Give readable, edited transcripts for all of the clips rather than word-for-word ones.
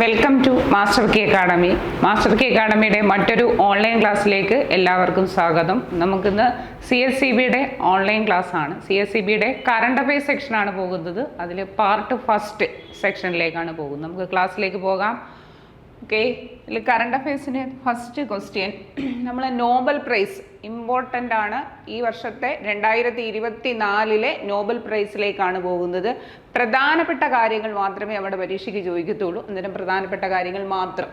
Welcome to Master Ki Academy. Master Ki അക്കാഡമിയുടെ മറ്റൊരു online ക്ലാസ്സിലേക്ക് എല്ലാവർക്കും സ്വാഗതം. നമുക്കിന്ന് CSCB ഓൺലൈൻ ക്ലാസ് ആണ്. CSCB കറണ്ട് അഫയേഴ്സ് സെക്ഷനാണ് പോകുന്നത്. അതിൽ പാർട്ട് ഫസ്റ്റ് സെക്ഷനിലേക്കാണ് പോകുന്നത്. നമുക്ക് ക്ലാസ്സിലേക്ക് പോകാം. ഓക്കെ, ഇതിൽ കറണ്ട് അഫയേഴ്സിന് ഫസ്റ്റ് ക്വസ്റ്റ്യൻ, നമ്മൾ നോബൽ പ്രൈസ് ഇമ്പോർട്ടൻ്റ് ആണ്. ഈ വർഷത്തെ 2024 നോബൽ പ്രൈസിലേക്കാണ് പോകുന്നത്. പ്രധാനപ്പെട്ട കാര്യങ്ങൾ മാത്രമേ അവിടെ പരീക്ഷയ്ക്ക് ചോദിക്കത്തുള്ളൂ. അന്നേരം പ്രധാനപ്പെട്ട കാര്യങ്ങൾ മാത്രം.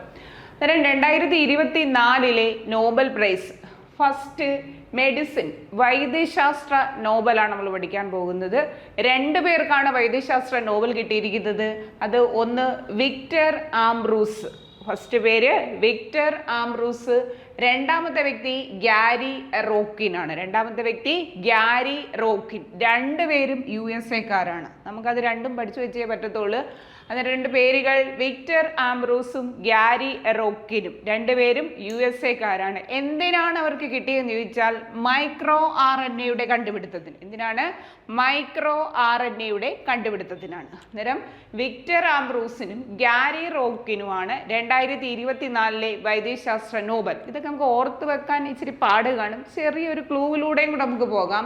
അന്നേരം 2024 നോബൽ പ്രൈസ് ഫസ്റ്റ് മെഡിസിൻ, വൈദ്യശാസ്ത്ര നോബലാണ് നമ്മൾ പഠിക്കാൻ പോകുന്നത്. 2 പേർക്കാണ് വൈദ്യശാസ്ത്ര നോബൽ കിട്ടിയിരിക്കുന്നത്. അത് ഒന്ന് വിക്ടർ ആംബ്രൂസ്, ഫസ്റ്റ് പേര് വിക്ടർ ആംബ്രൂസ്, രണ്ടാമത്തെ വ്യക്തി ഗ്യാരി റോക്കിൻ ആണ്. രണ്ടുപേരും USA-കാരാണ്. നമുക്കത് രണ്ടും പഠിച്ചു വെച്ചേ പറ്റത്തുള്ളൂ. അതിന് 2 പേരുകൾ വിക്ടർ ആംബ്രൂസും ഗ്യാരി റോക്കിനും, രണ്ടുപേരും USA-കാരാണ്. എന്തിനാണ് അവർക്ക് കിട്ടിയെന്ന് ചോദിച്ചാൽ മൈക്രോ RNA കണ്ടുപിടുത്തത്തിന്. എന്തിനാണ്? Micro RNA കണ്ടുപിടുത്തത്തിനാണ്. അന്നേരം വിക്ടർ ആംബ്രൂസിനും ഗ്യാരി റോക്കിനുമാണ് 2024 വൈദ്യശാസ്ത്ര നോബൽ. ഇതൊക്കെ നമുക്ക് ഓർത്ത് വെക്കാൻ ഇച്ചിരി പാട് കാണും. ചെറിയൊരു ക്ലൂവിലൂടെയും കൂടെ നമുക്ക് പോകാം.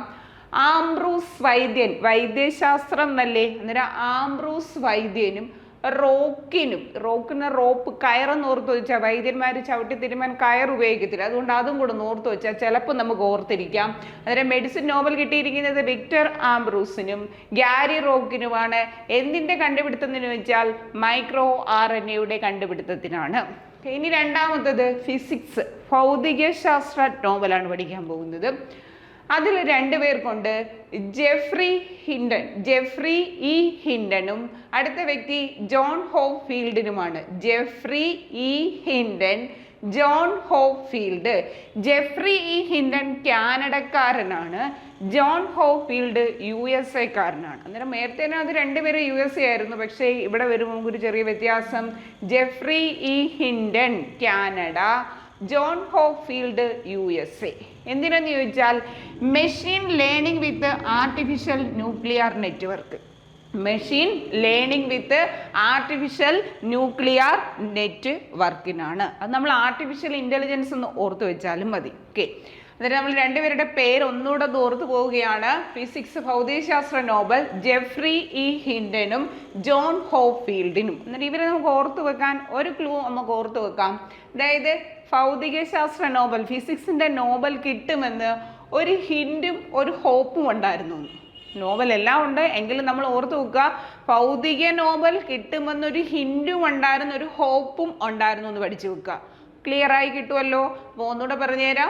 ആംബ്രൂസ് വൈദ്യൻ, വൈദ്യശാസ്ത്രം എന്നല്ലേ, അന്നേരം ആംബ്രൂസ് വൈദ്യനും റോക്കിന് റോപ്പ് കയറെന്ന് ഓർത്ത് വെച്ചാൽ വൈദ്യന്മാർ ചവിട്ടി തിരുമാൻ കയർ ഉപയോഗിക്കത്തില്ല. അതുകൊണ്ട് അതും കൂടെ ഓർത്ത് വെച്ചാൽ ചിലപ്പോൾ നമുക്ക് ഓർത്തിരിക്കാം. അന്നേരം മെഡിസിൻ നോബൽ കിട്ടിയിരിക്കുന്നത് വിക്ടർ ആംബ്രൂസിനും ഗ്യാരി റോക്കിനുമാണ്. എന്തിൻ്റെ കണ്ടുപിടുത്തത്തിന് വെച്ചാൽ മൈക്രോ RNA കണ്ടുപിടുത്തത്തിനാണ്. ഇനി രണ്ടാമത്തത് ഫിസിക്സ്, ഭൗതികശാസ്ത്ര നോബലാണ് പഠിക്കാൻ പോകുന്നത്. അതിൽ 2 പേർക്കുണ്ട്. ജെഫ്രി ഇ ഹിൻഡനും അടുത്ത വ്യക്തി ജോൺ ഹോപ്ഫീൽഡിനുമാണ്. ജെഫ്രി ഇ ഹിൻഡൻ കാനഡക്കാരനാണ്. ജോൺ ഹോപ്ഫീൽഡ് USA-കാരനാണ്. അന്നേരം നേരത്തെ അത് 2 പേര് USA ആയിരുന്നു. പക്ഷേ ഇവിടെ വരുമ്പോൾ ഒരു ചെറിയ വ്യത്യാസം. Jeffrey E Hinton Canada, John Hopfield USA. എന്തിനെന്ന് ചോദിച്ചാൽ മെഷീൻ ലേണിംഗ് വിത്ത് ആർട്ടിഫിഷ്യൽ ന്യൂക്ലിയർ നെറ്റ്വർക്ക്. അത് നമ്മൾ ആർട്ടിഫിഷ്യൽ ഇൻ്റലിജൻസ് എന്ന് ഓർത്ത് വെച്ചാലും മതി. ഓക്കെ, എന്നിട്ട് നമ്മൾ 2 പേരുടെ പേര് ഒന്നുകൂടെ ഓർത്ത് പോവുകയാണ്. ഫിസിക്സ് ഭൗതികശാസ്ത്ര നോബൽ ജെഫ്രി ഇ ഹിൻഡനും ജോൺ ഹോപ്ഫീൽഡിനും. എന്നിട്ട് ഇവരെ നമുക്ക് ഓർത്ത് വെക്കാൻ ഒരു ക്ലൂ നമുക്ക് ഓർത്ത് വെക്കാം. അതായത് ഭൗതികശാസ്ത്ര നോബൽ, ഫിസിക്സിൻ്റെ നോബൽ കിട്ടുമെന്ന് ഒരു ഹിൻഡും ഒരു ഹോപ്പും ഉണ്ടായിരുന്നു. നോബൽ എല്ലാം ഉണ്ട്, എങ്കിലും നമ്മൾ ഓർത്ത് വെക്കുക, ഭൗതിക നോബൽ കിട്ടുമെന്നൊരു ഹിൻഡും ഉണ്ടായിരുന്നു, ഒരു ഹോപ്പും ഉണ്ടായിരുന്നു എന്ന് പഠിച്ചു വെക്കുക. ക്ലിയർ ആയി കിട്ടുമല്ലോ. അപ്പോൾ ഒന്നുകൂടെ പറഞ്ഞുതരാം.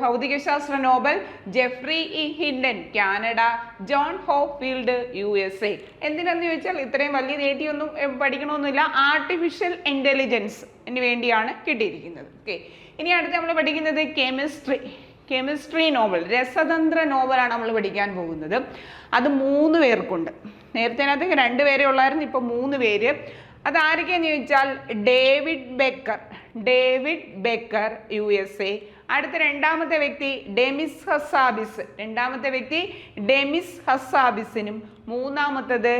ഭൗതികശാസ്ത്ര Nobel Geoffrey E Hinton Canada, John Hopfield USA. എന്തിനാന്ന് ചോദിച്ചാൽ ഇത്രയും വലിയ നേടിയൊന്നും പഠിക്കണമെന്നില്ല, ആർട്ടിഫിഷ്യൽ ഇൻ്റലിജൻസിന് വേണ്ടിയാണ് കിട്ടിയിരിക്കുന്നത്. ഓക്കെ, ഇനി അടുത്ത് നമ്മൾ പഠിക്കുന്നത് കെമിസ്ട്രി നോബൽ, രസതന്ത്ര നോബലാണ് നമ്മൾ പഠിക്കാൻ പോകുന്നത്. അത് 3 പേർക്കുണ്ട്. നേരത്തെ 2 പേരെ ഉള്ളായിരുന്നു, ഇപ്പോൾ 3 പേര്. അത് ആരൊക്കെയാന്ന് ചോദിച്ചാൽ ഡേവിഡ് ബെക്കർ USA. അടുത്ത രണ്ടാമത്തെ വ്യക്തി ഡെമിസ് ഹസാബിസിനും മൂന്നാമത്തത്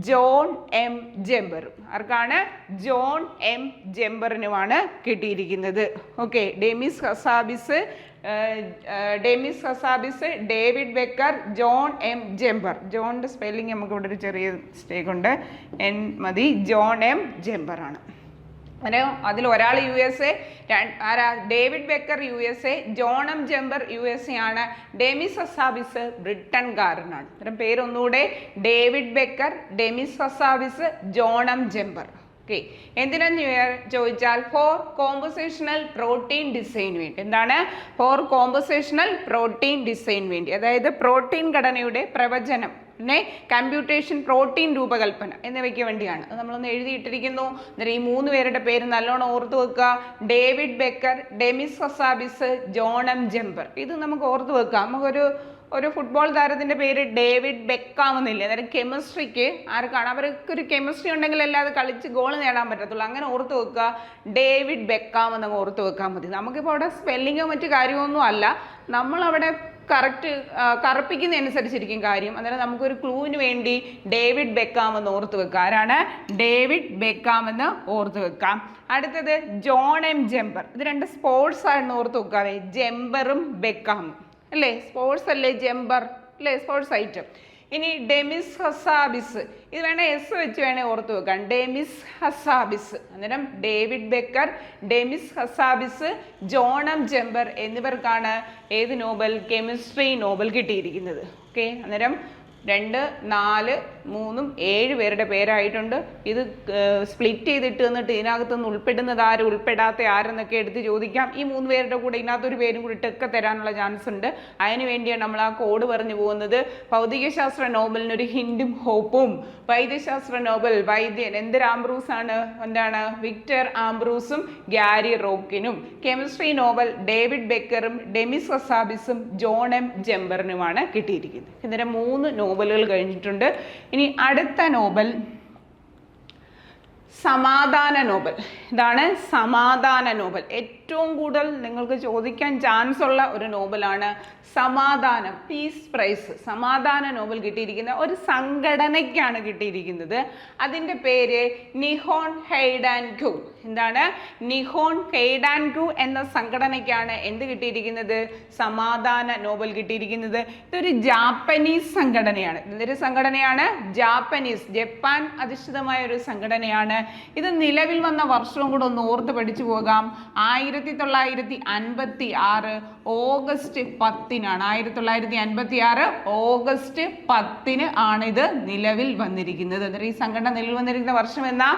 ജോൺ എം ജെമ്പറും. ആർക്കാണ്? ജോൺ എം ജെമ്പറിനുമാണ് കിട്ടിയിരിക്കുന്നത്. Okay, Demis Hassabis, David Baker, John M Jumper. ജോണിൻ്റെ സ്പെല്ലിംഗ് നമുക്ക് ഇവിടെ ഒരു ചെറിയ മിസ്റ്റേക്ക് ഉണ്ട്, എൻ മതി. ജോൺ എം ജെമ്പറാണ്. അതിൽ ഒരാൾ USA, David Baker USA, John M Jumper USA ആണ്. ഡെമിസ് ഹസാബിസ് ബ്രിട്ടൻകാരനാണ്. അത്തരം പേരൊന്നുകൂടെ, David Baker, Demis Hassabis, John M Jumper. Okay, എന്തിനെന്ന് ചോദിച്ചാൽ ഫോർ കോമ്പോസിഷണൽ പ്രോട്ടീൻ ഡിസൈൻ വേണ്ടി. എന്താണ്? ഫോർ കോമ്പോസിഷണൽ പ്രോട്ടീൻ ഡിസൈൻ വേണ്ടി, അതായത് പ്രോട്ടീൻ ഘടനയുടെ പ്രവചനം, പിന്നെ കമ്പ്യൂട്ടേഷൻ, പ്രോട്ടീൻ രൂപകൽപ്പന എന്നിവയ്ക്ക് വേണ്ടിയാണ്. അത് നമ്മളൊന്ന് എഴുതിയിട്ടിരിക്കുന്നു. അന്നേരം ഈ 3 പേരുടെ പേര് നല്ലോണം ഓർത്ത് വെക്കുക. David Baker, Demis Hassabis, John M Jumper. ഇത് നമുക്ക് ഓർത്ത് വെക്കാം. ഒരു ഫുട്ബോൾ താരത്തിൻ്റെ പേര് ഡേവിഡ് ബെക്കാം എന്നില്ല. അന്നേരം കെമിസ്ട്രിക്ക് ആർക്കാണ്? അവർക്ക് ഒരു കെമിസ്ട്രി ഉണ്ടെങ്കിൽ അല്ലാതെ കളിച്ച് ഗോൾ നേടാൻ പറ്റത്തുള്ളൂ. അങ്ങനെ ഓർത്ത് വെക്കുക, ഡേവിഡ് ബെക്കാം എന്നങ്ങ് ഓർത്ത് വെക്കാൻ മതി. നമുക്കിപ്പോൾ അവിടെ സ്പെല്ലിങ്ങോ മറ്റു കാര്യമൊന്നും അല്ല, നമ്മളവിടെ കറക്റ്റ് കറുപ്പിക്കുന്നതനുസരിച്ചിരിക്കും കാര്യം. അന്നേരം നമുക്കൊരു ക്ലൂവിന് വേണ്ടി ഡേവിഡ് ബെക്കാം എന്ന് ഓർത്ത് വെക്കാം. ആരാണ്? ഡേവിഡ് ബെക്കാം എന്ന് ഓർത്ത് വെക്കാം. അടുത്തത് ജോൺ എം ജെമ്പർ. ഇത് രണ്ട് സ്പോർട്സ് ആണെന്ന് ഓർത്ത് വെക്കാവേ. ജെമ്പറും ബെക്കാമും അല്ലേ? സ്പോർട്സ് അല്ലേ ജെമ്പർ അല്ലേ? Sports item. ഇനി ഡെമിസ് ഹസാബിസ്, ഇത് വേണേൽ എസ് വെച്ച് വേണേൽ ഓർത്ത് വെക്കാം. Demis Hassabis. അന്നേരം David Baker, Demis Hassabis, John M Jumper എന്നിവർക്കാണ് ഏത് നോബൽ? കെമിസ്ട്രി നോബൽ കിട്ടിയിരിക്കുന്നത്. ഓക്കെ, അന്നേരം 2, 4, 3, 7 പേരുടെ പേരായിട്ടുണ്ട്. ഇത് സ്പ്ലിറ്റ് ചെയ്തിട്ട് എന്നിട്ട് ഇതിനകത്തുനിന്ന് ഉൾപ്പെടുന്നത് ആര്, ഉൾപ്പെടാത്ത ആരെന്നൊക്കെ എടുത്ത് ചോദിക്കാം. ഈ 3 പേരുടെ കൂടെ ഇതിനകത്തൊരു പേരും കൂടി ഇട്ടൊക്കെ തരാനുള്ള ചാൻസ് ഉണ്ട്. അതിന് വേണ്ടിയാണ് നമ്മൾ ആ കോഡ് പറഞ്ഞു പോകുന്നത്. ഭൗതികശാസ്ത്ര നോബലിനൊരു ഹിൻഡും ഹോപ്പും. വൈദ്യശാസ്ത്ര നോബൽ വൈദ്യൻ എന്ത് ആംബ്രൂസ് ആണ്? എന്താണ്? വിക്ടർ ആംബ്രൂസും ഗ്യാരി റോക്കിനും. കെമിസ്ട്രി നോബൽ ഡേവിഡ് ബെക്കറും ഡെമിസ് ഹസാബിസും ജോൺ എം ജെമ്പറിനുമാണ് കിട്ടിയിരിക്കുന്നത്. ഇതിന് 3 നോബലുകൾ കഴിഞ്ഞിട്ടുണ്ട്. ഇനി അടുത്ത നോബൽ സമാധാന നോബൽ. ഇതാണ് സമാധാന നോബൽ. ഏറ്റവും കൂടുതൽ നിങ്ങൾക്ക് ചോദിക്കാൻ ചാൻസ് ഉള്ള ഒരു നോബലാണ് സമാധാനം, പീസ് പ്രൈസ്. സമാധാന നോബൽ കിട്ടിയിരിക്കുന്ന ഒരു സംഘടനയ്ക്കാണ് കിട്ടിയിരിക്കുന്നത്. അതിൻ്റെ പേര് നിഹോൺ ഹെയ്ഡാൻക്യൂ. എന്താണ്? നിഹോൺ ഹെയ്ഡാൻക്യൂ എന്ന സംഘടനയ്ക്കാണ് എന്ത് കിട്ടിയിരിക്കുന്നത്? സമാധാന നോബൽ കിട്ടിയിരിക്കുന്നത്. ഇതൊരു ജാപ്പനീസ് സംഘടനയാണ്. ഇതൊരു സംഘടനയാണ് ജാപ്പനീസ്, ജപ്പാൻ അധിഷ്ഠിതമായ ഒരു സംഘടനയാണ്. ഇത് നിലവിൽ വന്ന വർഷവും കൂടെ ഒന്ന് ഓർത്ത് പഠിച്ചു പോകാം. 1956 ഓഗസ്റ്റ് 10 1956 ഓഗസ്റ്റ് 10 ആണിത് നിലവിൽ വന്നിരിക്കുന്നത്. ഈ സംഘടന നിലവിൽ വന്നിരിക്കുന്ന വർഷം എന്നാ?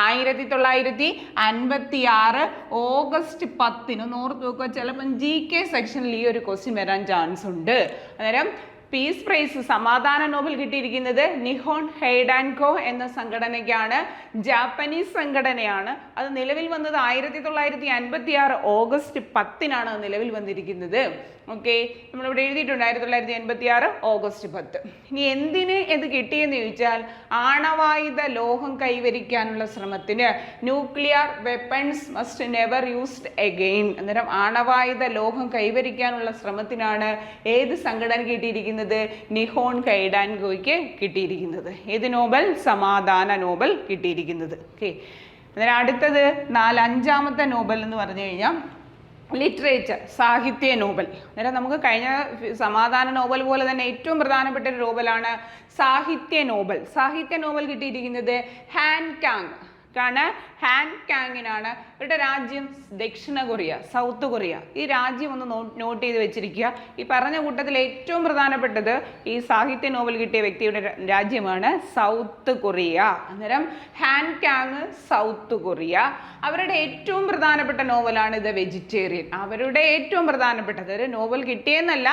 1956 ഓഗസ്റ്റ് 10. ഒന്ന് ഓർത്ത് നോക്കുക. ചിലപ്പം GK സെക്ഷനിൽ ഈ ഒരു ക്വസ്റ്റ്യൻ വരാൻ ചാൻസ് ഉണ്ട്. അന്നേരം പീസ് പ്രൈസ് സമാധാന നോബൽ കിട്ടിയിരിക്കുന്നത് നിഹോൺ ഹെയ്ഡാൻകോ എന്ന സംഘടനയ്ക്കാണ്. ജാപ്പനീസ് സംഘടനയാണ്. അത് നിലവിൽ വന്നത് 1956 ഓഗസ്റ്റ് 10 നിലവിൽ വന്നിരിക്കുന്നത്. ഓക്കെ, നമ്മളിവിടെ എഴുതിയിട്ടുണ്ട് 1956 ഓഗസ്റ്റ് 10. ഇനി എന്തിന് ഇത് കിട്ടിയെന്ന് ചോദിച്ചാൽ ആണവായുധ ലോഹം കൈവരിക്കാനുള്ള ശ്രമത്തിന് nuclear weapons must never used again. അന്നേരം ആണവായുധ ലോഹം കൈവരിക്കാനുള്ള ശ്രമത്തിനാണ് ഏത് സംഘടന കിട്ടിയിരിക്കുന്നത്? നിഹോൺ ഹെയ്ഡാൻകോയ്ക്ക് കിട്ടിയിരിക്കുന്നത്. ഏത് നോബൽ? സമാധാന നോബൽ കിട്ടിയിരിക്കുന്നത്. ഓക്കെ, അന്നേരം അടുത്തത് 5ാമത്തെ നോബൽ എന്ന് പറഞ്ഞു കഴിഞ്ഞാൽ ലിറ്ററേച്ചർ, സാഹിത്യ നോബൽ. അന്നേരം നമുക്ക് കഴിഞ്ഞ സമാധാന നോബൽ പോലെ തന്നെ ഏറ്റവും പ്രധാനപ്പെട്ട ഒരു നോബലാണ് സാഹിത്യ നോബൽ. സാഹിത്യ നോബൽ കിട്ടിയിരിക്കുന്നത് ഹാൻ കാങ് ആണ്. ഹാൻ കാങ്ങിനാണ്. ഇവരുടെ രാജ്യം ദക്ഷിണ കൊറിയ, സൗത്ത് കൊറിയ. ഈ രാജ്യം ഒന്ന് നോട്ട് ചെയ്ത് വെച്ചിരിക്കുക. ഈ പറഞ്ഞ കൂട്ടത്തിൽ ഏറ്റവും പ്രധാനപ്പെട്ടത് ഈ സാഹിത്യ നോബൽ കിട്ടിയ വ്യക്തിയുടെ രാജ്യമാണ് സൗത്ത് കൊറിയ. അന്നേരം ഹാൻ കാങ്, സൗത്ത് കൊറിയ. അവരുടെ ഏറ്റവും പ്രധാനപ്പെട്ട നോവലാണ് ദ വെജിറ്റേറിയൻ. അവരുടെ ഏറ്റവും പ്രധാനപ്പെട്ടത് ഒരു നോവൽ കിട്ടിയെന്നല്ല,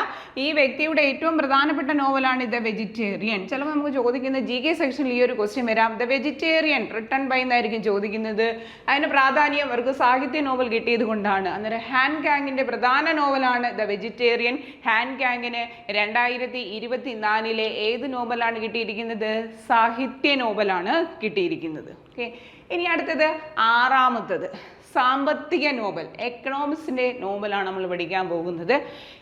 ഈ വ്യക്തിയുടെ ഏറ്റവും പ്രധാനപ്പെട്ട നോവലാണ് ദ വെജിറ്റേറിയൻ. ചിലപ്പോൾ നമുക്ക് ചോദിക്കുന്ന GK സെക്ഷനിൽ ഈ ഒരു ക്വസ്റ്റ്യൻ വരാം. ദ വെജിറ്റേറിയൻ റിട്ടൺ ബൈ എന്നായിരിക്കും ചോദിക്കുന്നത്. അതിന് പ്രാധാന്യം അവർക്ക് സാഹിത്യ നോവൽ കിട്ടിയത് കൊണ്ടാണ്. അന്നേരം ഹാൻ കാങ്ങിന്റെ പ്രധാന നോവലാണ് ദ വെജിറ്റേറിയൻ. ഹാൻ കാങ്ങിന് 2024 ഏത് നോവലാണ് കിട്ടിയിരിക്കുന്നത്? സാഹിത്യ നോവലാണ് കിട്ടിയിരിക്കുന്നത്. ഓക്കെ, ഇനി അടുത്തത് 6ാമത്തത് സാമ്പത്തിക നോബൽ, എക്കണോമിക്സിന്റെ നോബലാണ് നമ്മൾ പഠിക്കാൻ പോകുന്നത്.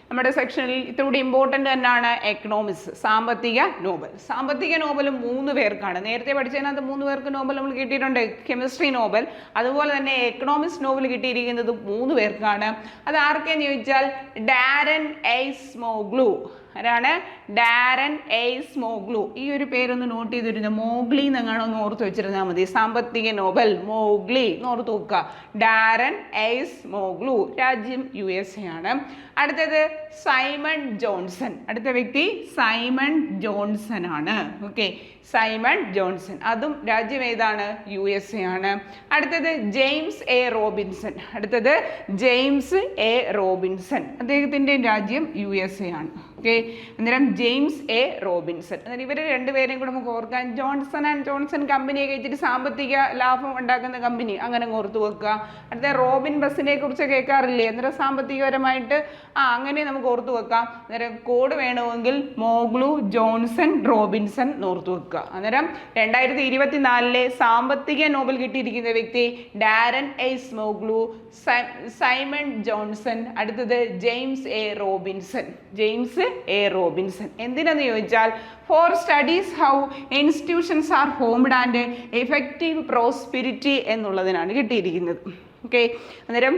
നമ്മുടെ സെക്ഷനിൽ ഇത്രൂടെ ഇമ്പോർട്ടൻ്റ് തന്നെയാണ് എക്കണോമിക്സ്, സാമ്പത്തിക നോബൽ. സാമ്പത്തിക നോബൽ 3 പേർക്കാണ്. നേരത്തെ പഠിച്ചതിനകത്ത് 3 പേർക്ക് നോബൽ നമ്മൾ കിട്ടിയിട്ടുണ്ട്, കെമിസ്ട്രി നോബൽ. അതുപോലെ തന്നെ എക്കണോമിക്സ് നോബൽ കിട്ടിയിരിക്കുന്നത് 3 പേർക്കാണ്. അത് ആർക്കെന്ന് ചോദിച്ചാൽ ഡാരൻ എയ്സ്മോഗ്ലൂ. ആരാണ്? ഡാരൻ എയ്സ്മോഗ്ലൂ. ഈ ഒരു പേരൊന്ന് നോട്ട് ചെയ്തിരുന്നു. മോഗ്ലി എന്നങ്ങാണോ ഒന്ന് ഓർത്ത് വെച്ചിരുന്നാൽ മതി. സാമ്പത്തിക നോബൽ മോഗ്ലി എന്ന് ഓർത്ത് നോക്കുക. ഡാരൻ എയ്സ്മോഗ്ലൂ. രാജ്യം USA ആണ്. അടുത്തത് സൈമൺ ജോൺസൺ. അടുത്ത വ്യക്തി സൈമൺ ജോൺസൺ ആണ്. Okay, Simon Johnson. അതും രാജ്യം ഏതാണ്? USA ആണ്. അടുത്തത് ജെയിംസ് എ റോബിൻസൺ. അടുത്തത് ജെയിംസ് എ റോബിൻസൺ. അദ്ദേഹത്തിൻ്റെ രാജ്യം USA ആണ്. ഓക്കെ, അന്നേരം ജെയിംസ് എ റോബിൻസൺ. അന്നേരം ഇവർ 2 പേരെയും കൂടെ നമുക്ക് ഓർക്കാൻ. ജോൺസൺ ആൻഡ് ജോൺസൺ കമ്പനിയൊക്കെ വെച്ചിട്ട് സാമ്പത്തിക ലാഭം ഉണ്ടാക്കുന്ന കമ്പനി, അങ്ങനെ ഓർത്ത് വെക്കുക. അടുത്ത റോബിൻ ബസിനെ കുറിച്ച് കേൾക്കാറില്ലേ? അന്നേരം സാമ്പത്തികപരമായിട്ട് അങ്ങനെ നമുക്ക് ഓർത്ത് വെക്കാം. അന്നേരം കോഡ് വേണമെങ്കിൽ മോഗ്ലു, ജോൺസൺ, റോബിൻസൺ ഓർത്ത് വെക്കുക. അന്നേരം 2024 സാമ്പത്തിക നോബൽ കിട്ടിയിരിക്കുന്ന വ്യക്തി ഡാരൻ എയ്സ്മോഗ്ലു, സൈമൺ ജോൺസൺ. അടുത്തത് James A Robinson. James A Robinson. എന്തിനെന്ന് ചോദിച്ചാൽ for studies how institutions are formed and effective prosperity എന്നുള്ളതിനാണ് കിട്ടിയിരിക്കുന്നത്. ഓക്കെ, അന്നേരം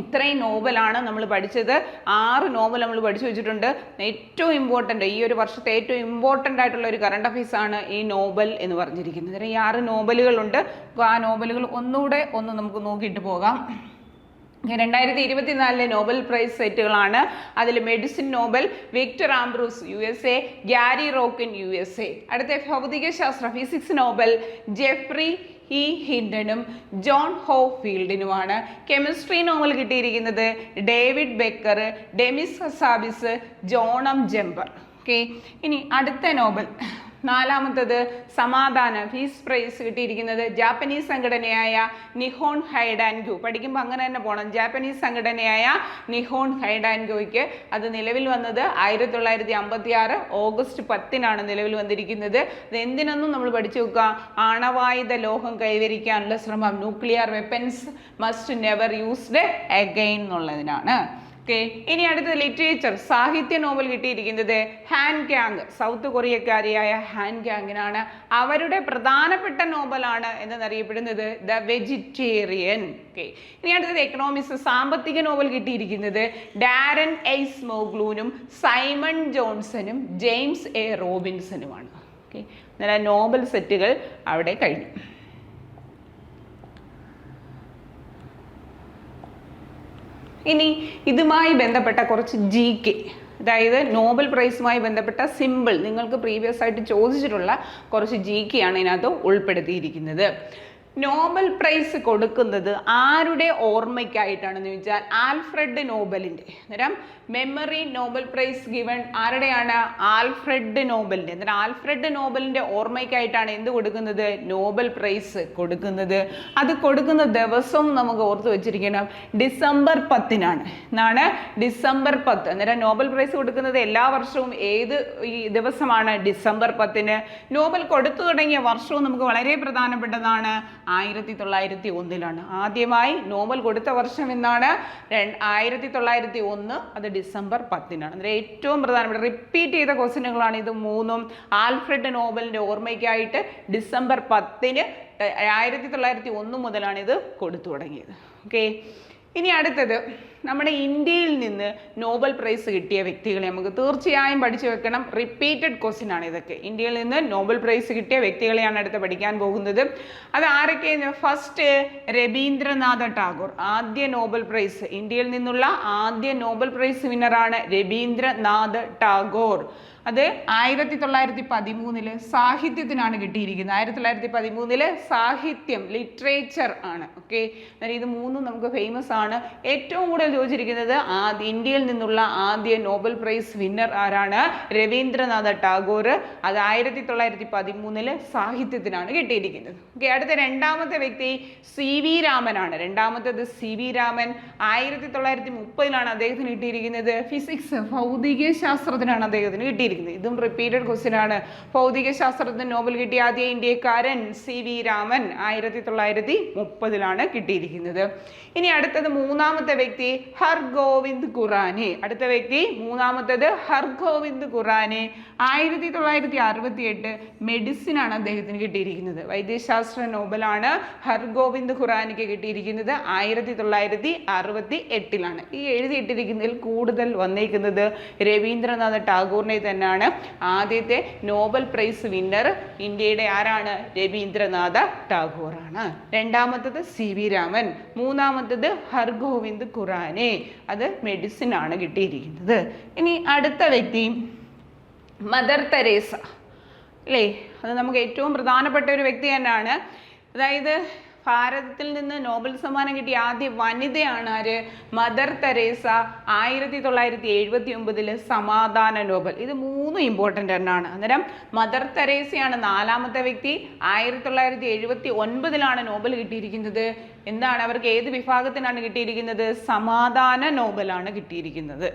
ഇത്രയും നോവലാണ് നമ്മൾ പഠിച്ചത്. 6 നോവൽ നമ്മൾ പഠിച്ചു വെച്ചിട്ടുണ്ട്. ഏറ്റവും ഇമ്പോർട്ടൻ്റ്, ഈ ഒരു വർഷത്തെ ഏറ്റവും ഇമ്പോർട്ടൻ്റ് ആയിട്ടുള്ള ഒരു കറണ്ട് അഫയേഴ്സ് ആണ് ഈ നോവൽ എന്ന് പറഞ്ഞിരിക്കുന്നത്. ഈ 6 നോവലുകളുണ്ട്. അപ്പോൾ ആ നോവലുകൾ ഒന്നുകൂടെ നമുക്ക് നോക്കിയിട്ട് പോകാം. 2024 നോബൽ പ്രൈസ് സെറ്റുകളാണ്. അതിൽ medicine Nobel Victor Ambros USA, Gary Ruvkun USA. അടുത്ത ഭൗതികശാസ്ത്ര ഫിസിക്സ് നോബൽ ജെഫ്രി ഹിൻഡനും ജോൺ ഹോഫീൽഡിനുമാണ്. കെമിസ്ട്രി നോവൽ കിട്ടിയിരിക്കുന്നത് David Baker, Demis Hassabis, John M Jumper. Okay, ഇനി അടുത്ത നോബൽ 4ാമത്തത് സമാധാന പീസ് പ്രൈസ് കിട്ടിയിരിക്കുന്നത് ജാപ്പനീസ് സംഘടനയായ നിഹോൺ ഹൈഡാൻഗോ. പഠിക്കുമ്പോൾ അങ്ങനെ തന്നെ പോകണം. ജാപ്പനീസ് സംഘടനയായ നിഹോൺ ഹൈഡാൻഗോയ്ക്ക്. അത് നിലവിൽ വന്നത് 1956 ഓഗസ്റ്റ് 10-നാണ് നിലവിൽ വന്നിരിക്കുന്നത്. അത് എന്തിനൊന്നും നമ്മൾ പഠിച്ചു വെക്കുക, ആണവായുധ ലോഹം കൈവരിക്കാനുള്ള ശ്രമം, nuclear weapons must never used again എന്നുള്ളതിനാണ്. ഓക്കെ, ഇനി അടുത്തത് ലിറ്ററേച്ചർ സാഹിത്യ നോവൽ കിട്ടിയിരിക്കുന്നത് ഹാൻ ക്യാങ്, സൗത്ത് കൊറിയക്കാരിയായ ഹാൻ ക്യാങ്ങിനാണ്. അവരുടെ പ്രധാനപ്പെട്ട നോവലാണ് എന്നറിയപ്പെടുന്നത് ദ വെജിറ്റേറിയൻ. ഓക്കെ, ഇനി അടുത്തത് എക്കണോമിക്സ് സാമ്പത്തിക നോവൽ കിട്ടിയിരിക്കുന്നത് ഡാരൻ എയ്സ്മോഗ്ലൂനും സൈമൺ ജോൺസണും ജെയിംസ് എ റോബിൻസനുമാണ്. ഓക്കെ, എന്നാൽ നോബൽ സെറ്റുകൾ അവിടെ കഴിഞ്ഞു. ഇനി ഇതുമായി ബന്ധപ്പെട്ട കുറച്ച് GK, അതായത് നോബൽ പ്രൈസുമായി ബന്ധപ്പെട്ട സിമ്പിൾ, നിങ്ങൾക്ക് പ്രീവിയസ് ആയിട്ട് ചോദിച്ചിട്ടുള്ള കുറച്ച് GK ആണ് ഇതിനകത്ത് ഉൾപ്പെടുത്തിയിരിക്കുന്നത്. നോബൽ പ്രൈസ് കൊടുക്കുന്നത് ആരുടെ ഓർമ്മയ്ക്കായിട്ടാണെന്ന് ചോദിച്ചാൽ ആൽഫ്രഡ് നോബലിൻ്റെ. അന്നേരം മെമ്മറി നോബൽ പ്രൈസ് ഗിവൺ ആരുടെയാണ്? ആൽഫ്രഡ് നോബലിൻ്റെ. അന്നേരം ആൽഫ്രഡ് നോബലിൻ്റെ ഓർമ്മയ്ക്കായിട്ടാണ് എന്ത് കൊടുക്കുന്നത്? നോബൽ പ്രൈസ് കൊടുക്കുന്നത്. അത് കൊടുക്കുന്ന ദിവസവും നമുക്ക് ഓർത്ത് വെച്ചിരിക്കണം, ഡിസംബർ 10-നാണ്. എന്നാണ് ഡിസംബർ 10. അന്നേരം നോബൽ പ്രൈസ് കൊടുക്കുന്നത് എല്ലാ വർഷവും ഏത് ഈ ദിവസമാണ്? ഡിസംബർ 10-ന്. നോബൽ കൊടുത്തു തുടങ്ങിയ വർഷവും നമുക്ക് വളരെ പ്രധാനപ്പെട്ടതാണ്, 1901-ലാണ്. ആദ്യമായി നോബൽ കൊടുത്ത വർഷം എന്നാണ്? 1901. അത് ഡിസംബർ 10-നാണ്. അന്നേരം ഏറ്റവും പ്രധാനപ്പെട്ട റിപ്പീറ്റ് ചെയ്ത ക്വസ്റ്റ്യനുകളാണ് ഇത് മൂന്നും. ആൽഫ്രഡ് നോബലിൻ്റെ ഓർമ്മയ്ക്കായിട്ട് ഡിസംബർ 10-ന് 1901 മുതലാണ് ഇത് കൊടുത്തു തുടങ്ങിയത്. ഓക്കെ, ഇനി അടുത്തത് നമ്മുടെ ഇന്ത്യയിൽ നിന്ന് നോബൽ പ്രൈസ് കിട്ടിയ വ്യക്തികളെ നമുക്ക് തീർച്ചയായും പഠിച്ചു വെക്കണം. റിപ്പീറ്റഡ് ക്വസ്റ്റ്യൻ ആണ് ഇതൊക്കെ. ഇന്ത്യയിൽ നിന്ന് നോബൽ പ്രൈസ് കിട്ടിയ വ്യക്തികളെയാണ് അടുത്ത് പഠിക്കാൻ പോകുന്നത്. അത് ആരൊക്കെയെന്ന്? ഫസ്റ്റ് രവീന്ദ്രനാഥ ടാഗോർ, ആദ്യ നോബൽ പ്രൈസ്. ഇന്ത്യയിൽ നിന്നുള്ള ആദ്യ നോബൽ പ്രൈസ് വിന്നറാണ് രവീന്ദ്രനാഥ ടാഗോർ. അത് 1913 സാഹിത്യത്തിനാണ് കിട്ടിയിരിക്കുന്നത്. 1913 സാഹിത്യം, ലിറ്ററേച്ചർ ആണ്. ഓക്കെ, ഇത് മൂന്നും നമുക്ക് ഫേമസ് ആണ്. ഏറ്റവും കൂടുതൽ ചോദിച്ചിരിക്കുന്നത് ഇന്ത്യയിൽ നിന്നുള്ള ആദ്യ നോബൽ പ്രൈസ് വിന്നർ ആരാണ്? രവീന്ദ്രനാഥ ടാഗോർ. അത് 1913 സാഹിത്യത്തിനാണ് കിട്ടിയിരിക്കുന്നത്. ഓക്കെ, അടുത്ത രണ്ടാമത്തെ വ്യക്തി CV രാമനാണ്. രണ്ടാമത്തേത് CV രാമൻ. 1930-ലാണ് അദ്ദേഹത്തിന് കിട്ടിയിരിക്കുന്നത്. ഫിസിക്സ്, ഭൗതിക ശാസ്ത്രത്തിനാണ് അദ്ദേഹത്തിന് കിട്ടിയിരിക്കുന്നത്. ഇതും റിപ്പീറ്റഡ് ക്വസ്റ്റ്യൻ ആണ്. ഭൗതിക ശാസ്ത്രത്തിന് നോബൽ കിട്ടിയ ആദ്യ ഇന്ത്യക്കാരൻ CV രാമൻ. 1930-ലാണ് കിട്ടിയിരിക്കുന്നത്. ഇനി അടുത്തത് മൂന്നാമത്തെ വ്യക്തി ഹർഗോവിന്ദ് ഖുറാനെ. അടുത്ത വ്യക്തി മൂന്നാമത്തേത് ഹർഗോവിന്ദ് ഖുറാനെ. 1968 മെഡിസിൻ ആണ് അദ്ദേഹത്തിന് കിട്ടിയിരിക്കുന്നത്. വൈദ്യശാസ്ത്ര നോബലാണ് ഹർഗോവിന്ദ് ഖുറാനിക്ക് കിട്ടിയിരിക്കുന്നത്. 1968-ലാണ്. ഈ എഴുതിയിട്ടിരിക്കുന്നതിൽ കൂടുതൽ വന്നേക്കുന്നത് രവീന്ദ്രനാഥ ടാഗോറിനെ തന്നെയാണ്. ആദ്യത്തെ നോബൽ പ്രൈസ് വിന്നർ ഇന്ത്യയുടെ ആരാണ്? രവീന്ദ്രനാഥ ടാഗോറാണ്. രണ്ടാമത്തത് CV രാമൻ. മൂന്നാമത്തത് ഹർഗോവിന്ദ് ഖുറാനെ. അത് മെഡിസിൻ ആണ് കിട്ടിയിരിക്കുന്നത്. ഇനി അടുത്ത വ്യക്തി മദർ തെരേസ അല്ലേ? അത് നമുക്ക് ഏറ്റവും പ്രധാനപ്പെട്ട ഒരു വ്യക്തി തന്നെയാണ്. അതായത് ഭാരതത്തിൽ നിന്ന് നോബൽ സമ്മാനം കിട്ടിയ ആദ്യ വനിതയാണ് ആര്? Mother Teresa. 1979 സമാധാന നോബൽ. ഇത് മൂന്നും ഇമ്പോർട്ടൻ്റ് തന്നെയാണ്. അന്നേരം മദർ തെരേസയാണ് നാലാമത്തെ വ്യക്തി. 1979-ലാണ് നോബൽ കിട്ടിയിരിക്കുന്നത്. എന്താണ് അവർക്ക്? ഏത് വിഭാഗത്തിനാണ് കിട്ടിയിരിക്കുന്നത്? സമാധാന നോബലാണ് കിട്ടിയിരിക്കുന്നത്.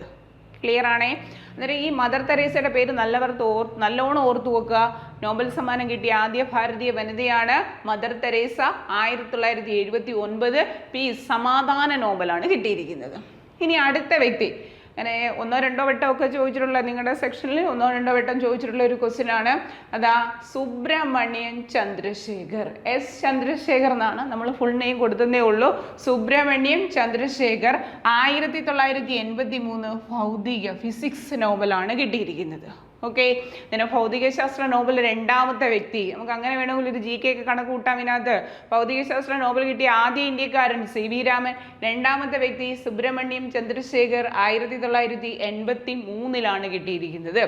ക്ലിയർ ആണേ? അന്നേരം ഈ മദർ തെരേസയുടെ പേര് നല്ലോണം ഓർത്തു വെക്കുക. നോബൽ സമ്മാനം കിട്ടിയ ആദ്യ ഭാരതീയ വനിതയാണ് മദർ തെരേസ. 1979 പീസ് സമാധാന നോബലാണ് കിട്ടിയിരിക്കുന്നത്. ഇനി അടുത്ത വ്യക്തി അങ്ങനെ 1-2 വട്ടമൊക്കെ ചോദിച്ചിട്ടുള്ള നിങ്ങളുടെ സെക്ഷനിൽ 1-2 വട്ടം ചോദിച്ചിട്ടുള്ള ഒരു ക്വസ്റ്റ്യൻ ആണ്. അതാ സുബ്രഹ്മണ്യൻ ചന്ദ്രശേഖർ, എസ് ചന്ദ്രശേഖർ എന്നാണ് നമ്മൾ ഫുൾ നെയിം കൊടുത്തതേ ഉള്ളൂ. സുബ്രഹ്മണ്യൻ ചന്ദ്രശേഖർ 1983 ഭൗതിക ഫിസിക്സ് നോബലാണ് കിട്ടിയിരിക്കുന്നത്. ഓക്കെ, പിന്നെ ഭൗതികശാസ്ത്ര നോബൽ 2ാമത്തെ വ്യക്തി, നമുക്ക് അങ്ങനെ വേണമെങ്കിൽ ഒരു GK ഒക്കെ കണക്ക് കൂട്ടാം. ഇതിനകത്ത് ഭൗതികശാസ്ത്ര നോബൽ കിട്ടിയ ആദ്യ ഇന്ത്യക്കാരൻ CV രാമൻ, 2ാമത്തെ വ്യക്തി സുബ്രഹ്മണ്യം ചന്ദ്രശേഖർ 1983 കിട്ടിയിരിക്കുന്നത്.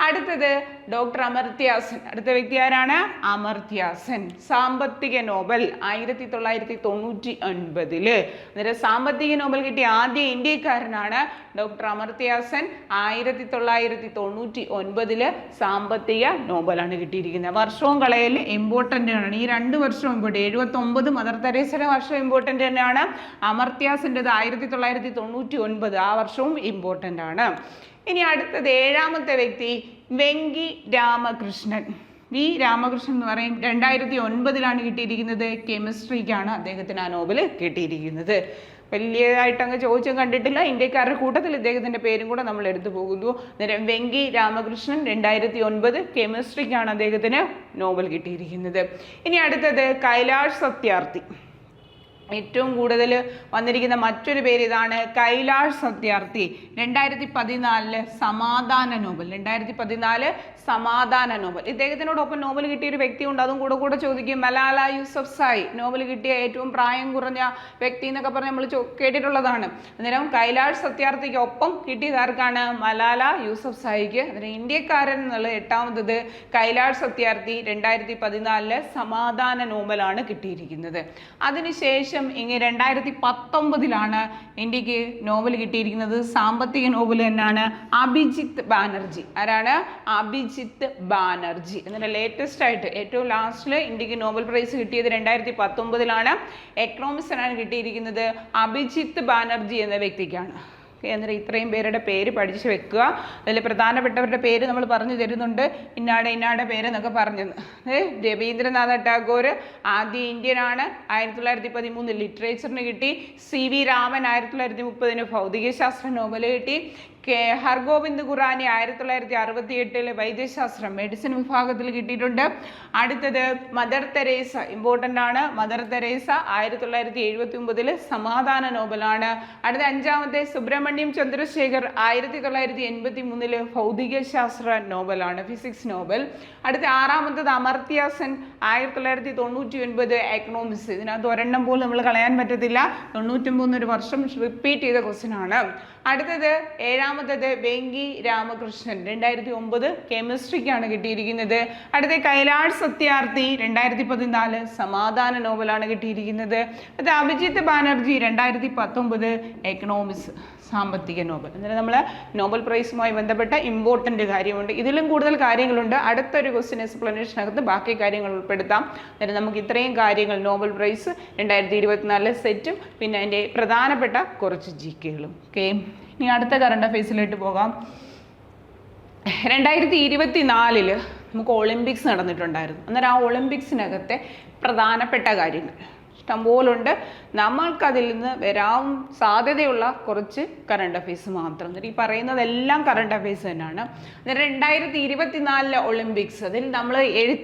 അടുത്തത് ഡോക്ടർ അമർത്യാസൻ. അടുത്ത വ്യക്തി ആരാണ്? അമർത്യാസൻ, സാമ്പത്തിക നോബൽ 1999. അന്നേരം സാമ്പത്തിക നോബൽ കിട്ടിയ ആദ്യ ഇന്ത്യക്കാരനാണ് ഡോക്ടർ അമർത്യാസൻ. 1999 സാമ്പത്തിക നോബലാണ് കിട്ടിയിരിക്കുന്നത്. വർഷവും കളയൽ ഇമ്പോർട്ടൻ്റ് ആണ്. ഈ 2 വർഷവും ഇമ്പോർട്ടൻ്റ്. 79 മദർ തെരേസയുടെ വർഷം ഇമ്പോർട്ടൻ്റ് തന്നെയാണ്. അമർത്യാസിൻ്റെത് 1999, ആ വർഷവും ഇമ്പോർട്ടൻ്റ് ആണ്. ഇനി അടുത്തത് 7ാമത്തെ വ്യക്തി വെങ്കി രാമകൃഷ്ണൻ. രാമകൃഷ്ണൻ എന്ന് പറയും. 2009 കിട്ടിയിരിക്കുന്നത്. കെമിസ്ട്രിക്കാണ് അദ്ദേഹത്തിന് ആ നോബൽ കിട്ടിയിരിക്കുന്നത്. വലിയതായിട്ട് അങ്ങ് ചോദിച്ചും കണ്ടിട്ടില്ല. ഇന്ത്യക്കാരുടെ കൂട്ടത്തിൽ ഇദ്ദേഹത്തിൻ്റെ പേരും കൂടെ നമ്മൾ എടുത്തു പോകുന്നു. അന്നേരം വെങ്കി രാമകൃഷ്ണൻ 2009 കെമിസ്ട്രിക്കാണ് അദ്ദേഹത്തിന് നോബൽ കിട്ടിയിരിക്കുന്നത്. ഇനി അടുത്തത് കൈലാഷ് സത്യാർത്ഥി. ഏറ്റവും കൂടുതൽ വന്നിരിക്കുന്ന മറ്റൊരു പേര് ഇതാണ്, കൈലാഷ് സത്യാർത്ഥി. 2014 സമാധാന നോബൽ. 2014 സമാധാന നോബൽ. ഇദ്ദേഹത്തിനോടൊപ്പം നോബൽ കിട്ടിയ ഒരു വ്യക്തിയുണ്ട്, അതും കൂടെ ചോദിക്കും. മലാല യൂസഫ്സായി നോബൽ കിട്ടിയ ഏറ്റവും പ്രായം കുറഞ്ഞ വ്യക്തി എന്നൊക്കെ പറഞ്ഞ് നമ്മൾ കേട്ടിട്ടുള്ളതാണ്. അന്നേരം കൈലാഷ് സത്യാർത്ഥിക്കൊപ്പം കിട്ടിയത് ആർക്കാണ്? മലാല യൂസഫ്സായിക്ക്. അന്നേരം ഇന്ത്യക്കാരൻ എന്നുള്ള 8ാമത്തത് കൈലാഷ് സത്യാർത്ഥി 2014 സമാധാന നോബലാണ് കിട്ടിയിരിക്കുന്നത്. അതിനുശേഷം ഇങ്ങനെ 2019 ഇന്ത്യക്ക് നോബൽ കിട്ടിയിരിക്കുന്നത്. സാമ്പത്തിക നോബൽ തന്നെയാണ്. അഭിജിത്ത് ബാനർജി. ആരാണ്? അഭിജിത്ത് ബാനർജി. എന്നിട്ട് ലേറ്റസ്റ്റ് ആയിട്ട് ഏറ്റവും ലാസ്റ്റിൽ ഇന്ത്യക്ക് നോബൽ പ്രൈസ് കിട്ടിയത് 2019 എക്കണോമിക്സിനാണ് കിട്ടിയിരിക്കുന്നത്. അഭിജിത്ത് ബാനർജി എന്ന വ്യക്തിക്കാണ്. എന്നിട്ട് ഇത്രയും പേരുടെ പേര് പഠിച്ചു വെക്കുക. അതിൽ പ്രധാനപ്പെട്ടവരുടെ പേര് നമ്മൾ പറഞ്ഞു തരുന്നുണ്ട്. ഇന്നാടെ പേര് എന്നൊക്കെ പറഞ്ഞത്. രവീന്ദ്രനാഥ ടാഗോർ ആദ്യ ഇന്ത്യനാണ്. 1913 ലിറ്ററേച്ചറിന് കിട്ടി. CV രാമൻ 1930 ഭൗതികശാസ്ത്ര നോബൽ കിട്ടി. ഹർഗോവിന്ദ് ഖുറാനി 1968 വൈദ്യശാസ്ത്രം മെഡിസിൻ വിഭാഗത്തിൽ കിട്ടിയിട്ടുണ്ട്. അടുത്തത് മദർ തെരേസ, ഇമ്പോർട്ടൻ്റ് ആണ്. മദർ തെരേസ 1979 സമാധാന നോബലാണ്. അടുത്ത 5ാമത്തെ സുബ്രഹ്മണ്യം ചന്ദ്രശേഖർ 1983 ഭൗതികശാസ്ത്ര നോബലാണ്, ഫിസിക്സ് നോബൽ. അടുത്ത 6ാമത്തത് അമർത്യാസൻ 1999 എക്കണോമിക്സ്. ഇതിനകത്ത് ഒരെണ്ണം പോലും നമ്മൾ കളയാൻ പറ്റത്തില്ല. 99 ഒരു വർഷം റിപ്പീറ്റ് ചെയ്ത ക്വസ്റ്റ്യൻ ആണ്. അടുത്തത് 7ാമത്തത് വെങ്കി രാമകൃഷ്ണൻ 2009 കെമിസ്ട്രിക്കാണ് കിട്ടിയിരിക്കുന്നത്. അടുത്ത കൈലാഷ് സത്യാർത്ഥി 2014 സമാധാന നോബലാണ് കിട്ടിയിരിക്കുന്നത്. അത് അഭിജിത്ത് ബാനർജി 2019 എക്കണോമിക്സ് സാമ്പത്തിക നോബൽ. അന്നേരം നമ്മൾ നോബൽ പ്രൈസുമായി ബന്ധപ്പെട്ട ഇമ്പോർട്ടൻ്റ് കാര്യമുണ്ട്. ഇതിലും കൂടുതൽ കാര്യങ്ങളുണ്ട്. അടുത്തൊരു ക്വസ്റ്റ്യൻ എക്സ്പ്ലനേഷനകത്ത് ബാക്കി കാര്യങ്ങൾ ഉൾപ്പെടുത്താം. അന്നേരം നമുക്ക് ഇത്രയും കാര്യങ്ങൾ നോബൽ പ്രൈസ് 2024 സെറ്റും പിന്നെ അതിൻ്റെ പ്രധാനപ്പെട്ട കുറച്ച് GKകളും. ഓക്കെ, ഇനി അടുത്ത കറണ്ട് അഫയേഴ്സിലോട്ട് പോകാം. 2024 നമുക്ക് ഒളിമ്പിക്സ് നടന്നിട്ടുണ്ടായിരുന്നു. അന്നേരം ആ ഒളിമ്പിക്സിനകത്തെ പ്രധാനപ്പെട്ട കാര്യങ്ങൾ ഇഷ്ടംപോലുണ്ട്. നമ്മൾക്കതിൽ നിന്ന് വരാൻ സാധ്യതയുള്ള കുറച്ച് കറണ്ട് അഫയേഴ്സ് മാത്രം. ഈ പറയുന്നതെല്ലാം കറണ്ട് അഫയേഴ്സ് തന്നെയാണ്. 2024 ഒളിമ്പിക്സ്, അതിൽ നമ്മൾ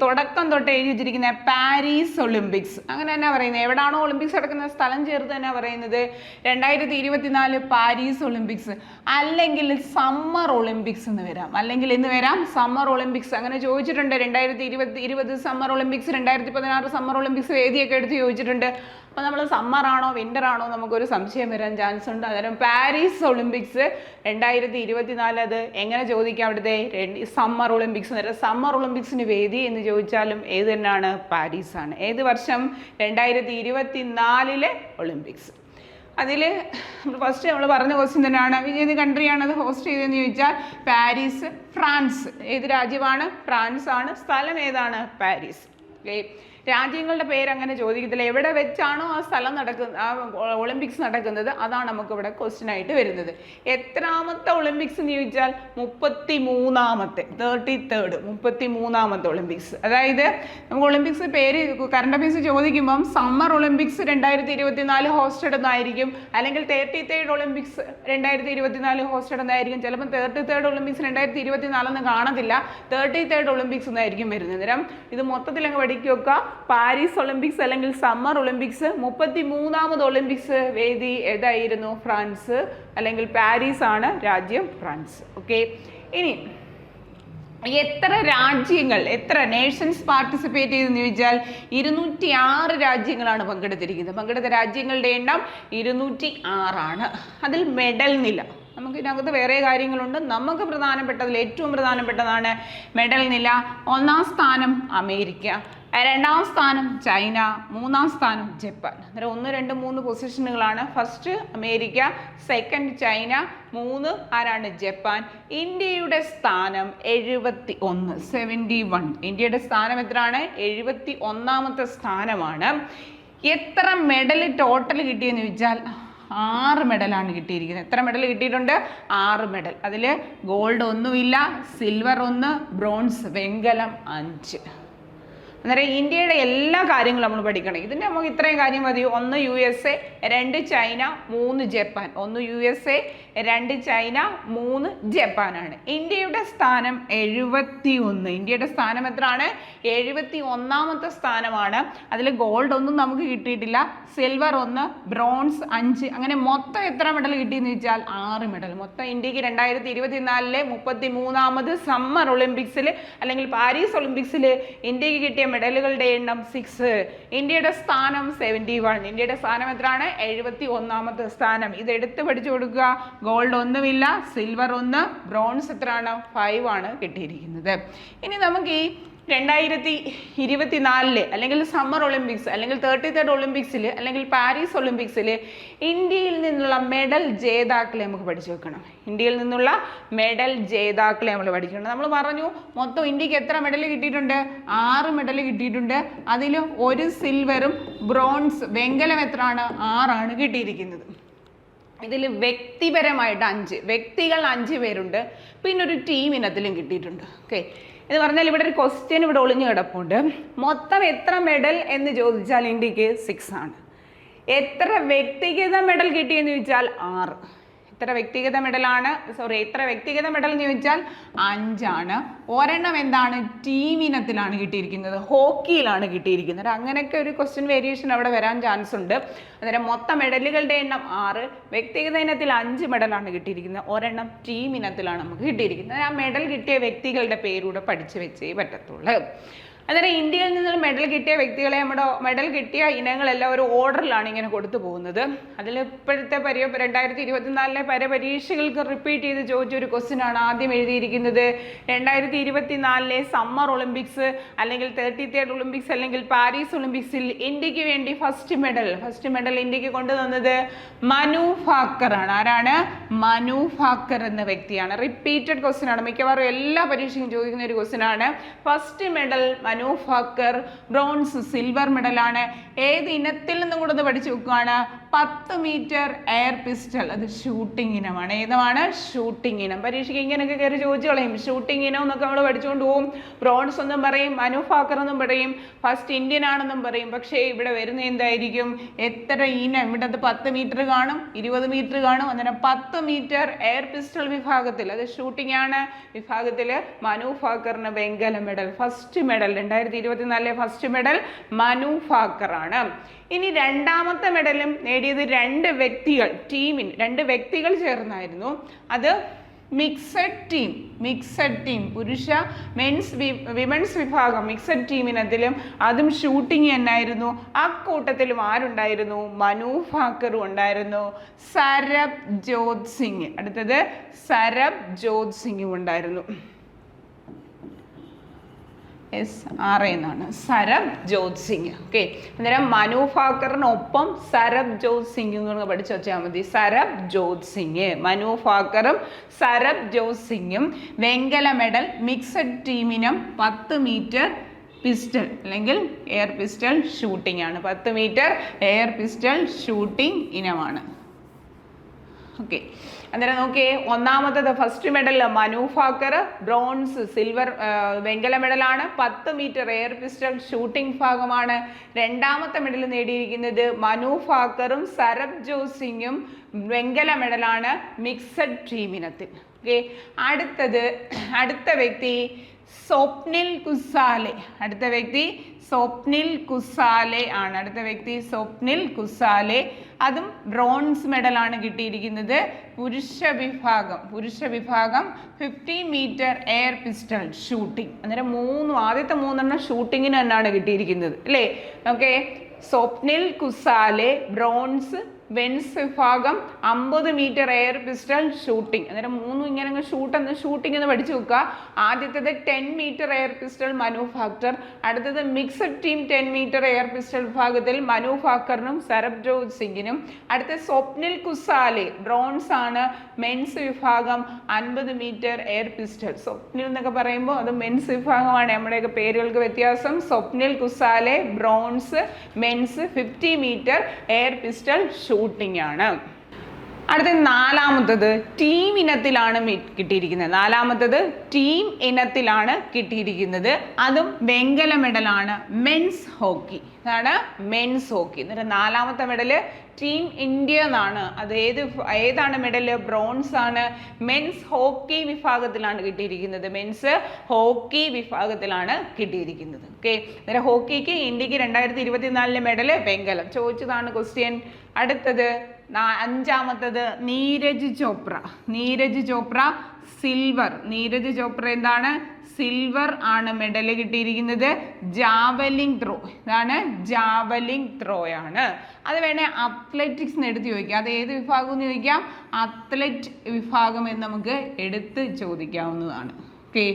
തുടക്കം തൊട്ട് എഴുതി വെച്ചിരിക്കുന്ന പാരീസ് ഒളിമ്പിക്സ്. അങ്ങനെ തന്നെ പറയുന്നത്. എവിടാണോ ഒളിമ്പിക്സ് നടക്കുന്ന സ്ഥലം ചേർത്ത് തന്നെ പറയുന്നത് 2024 പാരീസ് ഒളിമ്പിക്സ്. അല്ലെങ്കിൽ സമ്മർ ഒളിമ്പിക്സ് എന്ന് വരാം. അല്ലെങ്കിൽ എന്ന് വരാം സമ്മർ ഒളിമ്പിക്സ്. അങ്ങനെ ചോദിച്ചിട്ടുണ്ട്. 2020 സമ്മർ ഒളിമ്പിക്സ്, 2016 സമ്മർ ഒളിമ്പിക്സ് വേദിയൊക്കെ എടുത്ത് ചോദിച്ചിട്ടുണ്ട്. അപ്പോൾ നമ്മൾ സമ്മർ ആണോ വിൻ്റർ ആണോ നമുക്കൊരു സംശയം വരാൻ ചാൻസ് ഉണ്ട്. അന്നേരം പാരീസ് ഒളിമ്പിക്സ് 2024 അത് എങ്ങനെ ചോദിക്കാം? അവിടുത്തെ സമ്മർ ഒളിമ്പിക്സ്. അന്നേരം സമ്മർ ഒളിമ്പിക്സിന് വേദി എന്ന് ചോദിച്ചാലും ഏത് തന്നെയാണ്? പാരീസാണ്. ഏത് വർഷം? 2024 ഒളിമ്പിക്സ്. അതിൽ ഫസ്റ്റ് നമ്മൾ പറഞ്ഞ ക്വസ്റ്റ്യൻ തന്നെയാണ്. ഏത് കൺട്രിയാണ് അത് ഹോസ്റ്റ് ചെയ്തതെന്ന് ചോദിച്ചാൽ പാരീസ്, ഫ്രാൻസ്. ഏത് രാജ്യമാണ്? ഫ്രാൻസ് ആണ്. സ്ഥലം ഏതാണ്? പാരീസ്. ഓക്കെ, രാജ്യങ്ങളുടെ പേര് അങ്ങനെ ചോദിക്കത്തില്ല. എവിടെ വെച്ചാണോ ആ സ്ഥലം നടക്കുന്നത്, ആ ഒളിമ്പിക്സ് നടക്കുന്നത്, അതാണ് നമുക്ക് ഇവിടെ ക്വസ്റ്റ്യൻ ആയിട്ട് വരുന്നത്. എത്രാമത്തെ ഒളിമ്പിക്സ് എന്ന് ചോദിച്ചാൽ 33ാമത്തെ, 33rd 33ാമത്തെ ഒളിമ്പിക്സ്. അതായത് നമുക്ക് ഒളിമ്പിക്സ് പേര് കറണ്ട് അഫയേഴ്സ് ചോദിക്കുമ്പം സമ്മർ ഒളിമ്പിക്സ് 2024 ഹോസ്റ്റഡ് എന്നായിരിക്കും, അല്ലെങ്കിൽ 33rd ഒളിമ്പിക്സ് 2024 ഹോസ്റ്റഡ് എന്നായിരിക്കും. ചിലപ്പോൾ 33rd ഒളിമ്പിക്സ് 2024 എന്ന് കാണത്തില്ല, 33rd ഒളിമ്പിക്സ് എന്നായിരിക്കും വരുന്നത്. അന്നേരം ഇത് മൊത്തത്തിൽ അങ്ങ് പഠിക്കുക. പാരീസ് ഒളിമ്പിക്സ് അല്ലെങ്കിൽ സമ്മർ ഒളിമ്പിക്സ് 33ാമത് ഒളിമ്പിക്സ് വേദി ഏതായിരുന്നു? ഫ്രാൻസ്, അല്ലെങ്കിൽ പാരീസ് ആണ് രാജ്യം, ഫ്രാൻസ്. ഓക്കെ, ഇനി എത്ര രാജ്യങ്ങൾ, എത്ര നേഷൻസ് പാർട്ടിസിപ്പേറ്റ് ചെയ്തെന്ന് ചോദിച്ചാൽ 206 രാജ്യങ്ങളാണ് പങ്കെടുത്തിരിക്കുന്നത്. പങ്കെടുത്ത രാജ്യങ്ങളുടെ എണ്ണം 206 ആണ്. അതിൽ മെഡൽ നില, നമുക്ക് ഇതിനകത്ത് വേറെ കാര്യങ്ങളുണ്ട്, നമുക്ക് പ്രധാനപ്പെട്ടതിൽ ഏറ്റവും പ്രധാനപ്പെട്ടതാണ് മെഡൽ നില. 1ാം സ്ഥാനം അമേരിക്ക, 2ാം സ്ഥാനം ചൈന, 3ാം സ്ഥാനം ജപ്പാൻ. അന്നേരം 1, 2, 3 പൊസിഷനുകളാണ്. ഫസ്റ്റ് അമേരിക്ക, സെക്കൻഡ് ചൈന, 3 ആരാണ്? ജപ്പാൻ. ഇന്ത്യയുടെ സ്ഥാനം 71. ഇന്ത്യയുടെ സ്ഥാനം എത്രയാണ്? 71ാമത്തെ സ്ഥാനമാണ്. എത്ര മെഡൽ ടോട്ടൽ കിട്ടിയെന്ന് ചോദിച്ചാൽ 6 മെഡലാണ് കിട്ടിയിരിക്കുന്നത്. എത്ര മെഡൽ കിട്ടിയിട്ടുണ്ട്? 6 മെഡൽ. അതിൽ ഗോൾഡ് ഒന്നുമില്ല, സിൽവർ 1, ബ്രോൺസ് വെങ്കലം 5. അന്നേരം ഇന്ത്യയുടെ എല്ലാ കാര്യങ്ങളും നമ്മൾ പഠിക്കണം. ഇതിൻ്റെ നമുക്ക് ഇത്രയും കാര്യം മതി. 1 USA, 2 China, 3 Japan. 1 USA, 2 China, 3 ജപ്പാനാണ്. ഇന്ത്യയുടെ സ്ഥാനം 71. ഇന്ത്യയുടെ സ്ഥാനം എത്രയാണ്? 71ാമത്തെ സ്ഥാനമാണ്. അതിൽ ഗോൾഡ് ഒന്നും നമുക്ക് കിട്ടിയിട്ടില്ല, സിൽവർ 1, ബ്രോൺസ് 5. അങ്ങനെ മൊത്തം എത്ര മെഡൽ കിട്ടിയെന്ന് ചോദിച്ചാൽ 6 മെഡൽ. മൊത്തം ഇന്ത്യക്ക് 2024 33ാമത് സമ്മർ ഒളിമ്പിക്സിൽ അല്ലെങ്കിൽ പാരീസ് ഒളിമ്പിക്സിൽ ഇന്ത്യക്ക് കിട്ടിയ മെഡലുകളുടെ എണ്ണം 6. ഇന്ത്യയുടെ സ്ഥാനം 71. ഇന്ത്യയുടെ സ്ഥാനം എത്രയാണ്? 71ാമത്തെ സ്ഥാനം. ഇത് എടുത്ത് പഠിച്ചു കൊടുക്കുക. ഗോൾഡ് ഒന്നുമില്ല, സിൽവർ 1, ബ്രോൺസ് എത്രയാണ്? 5 ആണ് കിട്ടിയിരിക്കുന്നത്. ഇനി നമുക്ക് ഈ 2024 അല്ലെങ്കിൽ സമ്മർ ഒളിമ്പിക്സ് അല്ലെങ്കിൽ 33rd ഒളിമ്പിക്സിൽ അല്ലെങ്കിൽ പാരീസ് ഒളിമ്പിക്സിൽ ഇന്ത്യയിൽ നിന്നുള്ള മെഡൽ ജേതാക്കളെ നമുക്ക് പഠിച്ചു വെക്കണം. ഇന്ത്യയിൽ നിന്നുള്ള മെഡൽ ജേതാക്കളെ നമ്മൾ പഠിക്കണം. നമ്മൾ പറഞ്ഞു മൊത്തം ഇന്ത്യക്ക് എത്ര മെഡൽ കിട്ടിയിട്ടുണ്ട്? 6 മെഡൽ കിട്ടിയിട്ടുണ്ട്. അതിൽ 1 സിൽവറും ബ്രോൺസ് വെങ്കലം എത്രയാണ്? 6 ആണ് കിട്ടിയിരിക്കുന്നത്. ഇതിൽ വ്യക്തിപരമായിട്ട് 5 വ്യക്തികൾ 5 പേരുണ്ട്, പിന്നെ ഒരു ടീം ഇനത്തിലും കിട്ടിയിട്ടുണ്ട്. ഓക്കെ, എന്ന് പറഞ്ഞാൽ ഇവിടെ ഒരു ക്വസ്റ്റ്യൻ ഇവിടെ ഒളിഞ്ഞു കിടപ്പുണ്ട്. മൊത്തം എത്ര മെഡൽ എന്ന് ചോദിച്ചാൽ ഇന്ത്യക്ക് 6 ആണ്. എത്ര വ്യക്തിഗത മെഡൽ കിട്ടിയെന്ന് ചോദിച്ചാൽ 6. എത്ര വ്യക്തിഗത മെഡലാണ്? എത്ര വ്യക്തിഗത മെഡൽ എന്ന് ചോദിച്ചാൽ 5 ആണ്. ഒരെണ്ണം എന്താണ്? ടീം ഇനത്തിലാണ് കിട്ടിയിരിക്കുന്നത്, ഹോക്കിയിലാണ് കിട്ടിയിരിക്കുന്നത്. അങ്ങനെയൊക്കെ ഒരു ക്വസ്റ്റ്യൻ വേരിയേഷൻ അവിടെ വരാൻ ചാൻസ് ഉണ്ട്. അന്നേരം മൊത്തം മെഡലുകളുടെ എണ്ണം 6, വ്യക്തിഗത ഇനത്തിൽ 5 മെഡലാണ് കിട്ടിയിരിക്കുന്നത്, ഒരെണ്ണം ടീം ഇനത്തിലാണ് നമുക്ക് കിട്ടിയിരിക്കുന്നത്. ആ മെഡൽ കിട്ടിയ വ്യക്തികളുടെ പേരൂടെ പഠിച്ചു വെച്ചേ പറ്റത്തുള്ളൂ. അന്നേരം ഇന്ത്യയിൽ നിന്നുള്ള മെഡൽ കിട്ടിയ വ്യക്തികളെ നമ്മുടെ മെഡൽ കിട്ടിയ ഇനങ്ങളെല്ലാം ഒരു ഓർഡറിലാണ് ഇങ്ങനെ കൊടുത്തു പോകുന്നത്. അതിൽ ഇപ്പോഴത്തെ 2024 പരീക്ഷകൾക്ക് റിപ്പീറ്റ് ചെയ്ത് ചോദിച്ചൊരു ക്വസ്റ്റ്യൻ ആണ് ആദ്യം എഴുതിയിരിക്കുന്നത്. 2024 സമ്മർ ഒളിമ്പിക്സ് അല്ലെങ്കിൽ 33rd ഒളിമ്പിക്സ് അല്ലെങ്കിൽ പാരീസ് ഒളിമ്പിക്സിൽ ഇന്ത്യക്ക് വേണ്ടി ഫസ്റ്റ് മെഡൽ ഇന്ത്യക്ക് കൊണ്ടുവന്നത് മനു ഭാക്കർ ആണ്. ആരാണ്? മനു ഭാക്കർ എന്ന വ്യക്തിയാണ്. റിപ്പീറ്റഡ് ക്വസ്റ്റ്യൻ ആണ്, മിക്കവാറും എല്ലാ പരീക്ഷയും ചോദിക്കുന്ന ഒരു ക്വസ്റ്റ്യൻ ആണ്. First medal Manu Bhaker. Bronze silver മെഡലാണ്. ഏത് ഇനത്തിൽ നിന്നും കൂടെ ഒന്ന് പഠിച്ചു വെക്കുകയാണ്? 10 മീറ്റർ എയർ പിസ്റ്റൾ. അത് ഷൂട്ടിംഗ് ഇനമാണ്. ഏതാണ്? ഷൂട്ടിംഗ് ഇനം. പരീക്ഷയ്ക്ക് ഇങ്ങനെയൊക്കെ കയറി ചോദിച്ചു കളയും. ഷൂട്ടിംഗ് ഇനം എന്നൊക്കെ നമ്മൾ പഠിച്ചുകൊണ്ട് പോകും. ബ്രോൺസ് എന്നും പറയും, മനു ഭാക്കർ എന്നും പറയും, ഫസ്റ്റ് ഇന്ത്യൻ ആണെന്നും പറയും. പക്ഷേ ഇവിടെ വരുന്ന എന്തായിരിക്കും? എത്ര ഇനം? ഇവിടെ 10 മീറ്റർ കാണും, 20 മീറ്റർ കാണും. അന്നേരം 10 മീറ്റർ എയർ പിസ്റ്റൾ വിഭാഗത്തിൽ, അത് ഷൂട്ടിംഗ് ആണ് വിഭാഗത്തിൽ മനു ഭാക്കറിന് വെങ്കല medal. First medal 2024 first medal Manu Bhaker ആണ്. ഇനി രണ്ടാമത്തെ മെഡലും നേടിയത് 2 വ്യക്തികൾ, ടീമിന് 2 വ്യക്തികൾ ചേർന്നായിരുന്നു. അത് മിക്സഡ് ടീം പുരുഷ വിമൻസ് വിഭാഗം മിക്സഡ് ടീമിനത്തിലും അതും ഷൂട്ടിംഗ് തന്നെയായിരുന്നു. അക്കൂട്ടത്തിലും ആരുണ്ടായിരുന്നു? മനു ഭാക്കറും ഉണ്ടായിരുന്നു, സരബ് ജോത് സിംഗ്. അടുത്തത് സരബ് ജോത് സിംഗും ഉണ്ടായിരുന്നു. SRA എന്നാണ്, സരബ് ജോത് സിംഗ്. ഓക്കെ, അന്നേരം മനു ഭാക്കറിനൊപ്പം സരബ് ജോത് സിംഗും കൂടെ പഠിച്ചു വെച്ചാൽ മതി. സരബ് ജോത് സിംഗ്, മനു ഭാക്കറും സരബ് ജോത് സിംഗും വെങ്കല മെഡൽ മിക്സഡ് ടീമിനും 10 മീറ്റർ പിസ്റ്റൾ അല്ലെങ്കിൽ എയർ പിസ്റ്റൾ ഷൂട്ടിംഗ് ആണ്. 10 മീറ്റർ എയർ പിസ്റ്റൾ ഷൂട്ടിംഗ് ഇനമാണ്. ഓക്കെ, അന്നേരം നോക്കിയേ, ഒന്നാമത്തത് first medal Manu Bhaker, bronze, silver, വെങ്കല മെഡലാണ്. 10 മീറ്റർ എയർ പിസ്റ്റൾ ഷൂട്ടിംഗ് ഭാഗമാണ്. രണ്ടാമത്തെ മെഡൽ നേടിയിരിക്കുന്നത് മനു ഭാക്കറും സരബ്ജോത് സിംഗും, വെങ്കല മെഡലാണ് മിക്സഡ് ടീം ഇനത്തിൽ. ഓക്കെ, അടുത്ത വ്യക്തി സ്വപ്നിൽ കുസാലെ. അടുത്ത വ്യക്തി സ്വപ്നിൽ കുസാലെ ആണ്. സ്വപ്നിൽ കുസാലെ, അതും ബ്രോൺസ് മെഡലാണ് കിട്ടിയിരിക്കുന്നത്. പുരുഷ വിഭാഗം 50 മീറ്റർ എയർ പിസ്റ്റൾ ഷൂട്ടിംഗ്. അന്നേരം ആദ്യത്തെ 3 ഷൂട്ടിങ്ങിന് തന്നെയാണ് കിട്ടിയിരിക്കുന്നത് അല്ലേ. Okay, Swapnil Kusale bronze, men's വിഭാഗം 50 മീറ്റർ എയർ പിസ്റ്റൾ ഷൂട്ടിംഗ്. അന്നേരം 3 ഇങ്ങനെ ഷൂട്ടിംഗ് എന്ന് പഠിച്ചു വെക്കുക. ആദ്യത്തേത് 10 metre air pistol Manu Bhaker, അടുത്തത് mixed team 10 metre air pistol വിഭാഗത്തിൽ മനു ഭാക്കറിനും സരബ്ജോത് സിംഗിനും. അടുത്ത സ്വപ്നിൽ കുസാലെ ബ്രോൺസ് ആണ്. മെൻസ് വിഭാഗം 50 മീറ്റർ എയർ പിസ്റ്റൾ. സ്വപ്നിൽ എന്നൊക്കെ പറയുമ്പോൾ അത് മെൻസ് വിഭാഗമാണ്, നമ്മുടെയൊക്കെ പേരുകൾക്ക് വ്യത്യാസം. Swapnil Kusale bronze, men's 50 metre air pistol shooting ആണ്. അടുത്ത നാലാമത്തത് ടീം ഇനത്തിലാണ് കിട്ടിയിരിക്കുന്നത്. അതും വെങ്കല മെഡലാണ്. Men's hockey. ഇതാണ് മെൻസ് ഹോക്കി. എന്നിട്ട് നാലാമത്തെ മെഡല് ടീം ഇന്ത്യ എന്നാണ്. അത് ഏതാണ് മെഡല്? ബ്രോൺസ് ആണ്. മെൻസ് ഹോക്കി വിഭാഗത്തിലാണ് കിട്ടിയിരിക്കുന്നത്. ഓക്കെ, അന്നേരം ഹോക്കിക്ക് ഇന്ത്യക്ക് 2024 മെഡല് വെങ്കലം. ചോദിച്ചതാണ് ക്വസ്റ്റ്യൻ. അടുത്തത് അഞ്ചാമത്തത് നീരജ് ചോപ്ര സിൽവർ. നീരജ് ചോപ്ര എന്താണ്? സിൽവർ ആണ് മെഡല് കിട്ടിയിരിക്കുന്നത്. ജാവലിംഗ് ത്രോ ആണ്. അത് വേണേ അത്ലറ്റിക്സ് എടുത്ത് ചോദിക്കാം. അത് ഏത് വിഭാഗം എന്ന് ചോദിക്കാം. അത്ലറ്റ് വിഭാഗം എന്ന് നമുക്ക് എടുത്ത് ചോദിക്കാവുന്നതാണ്. ഓക്കെ,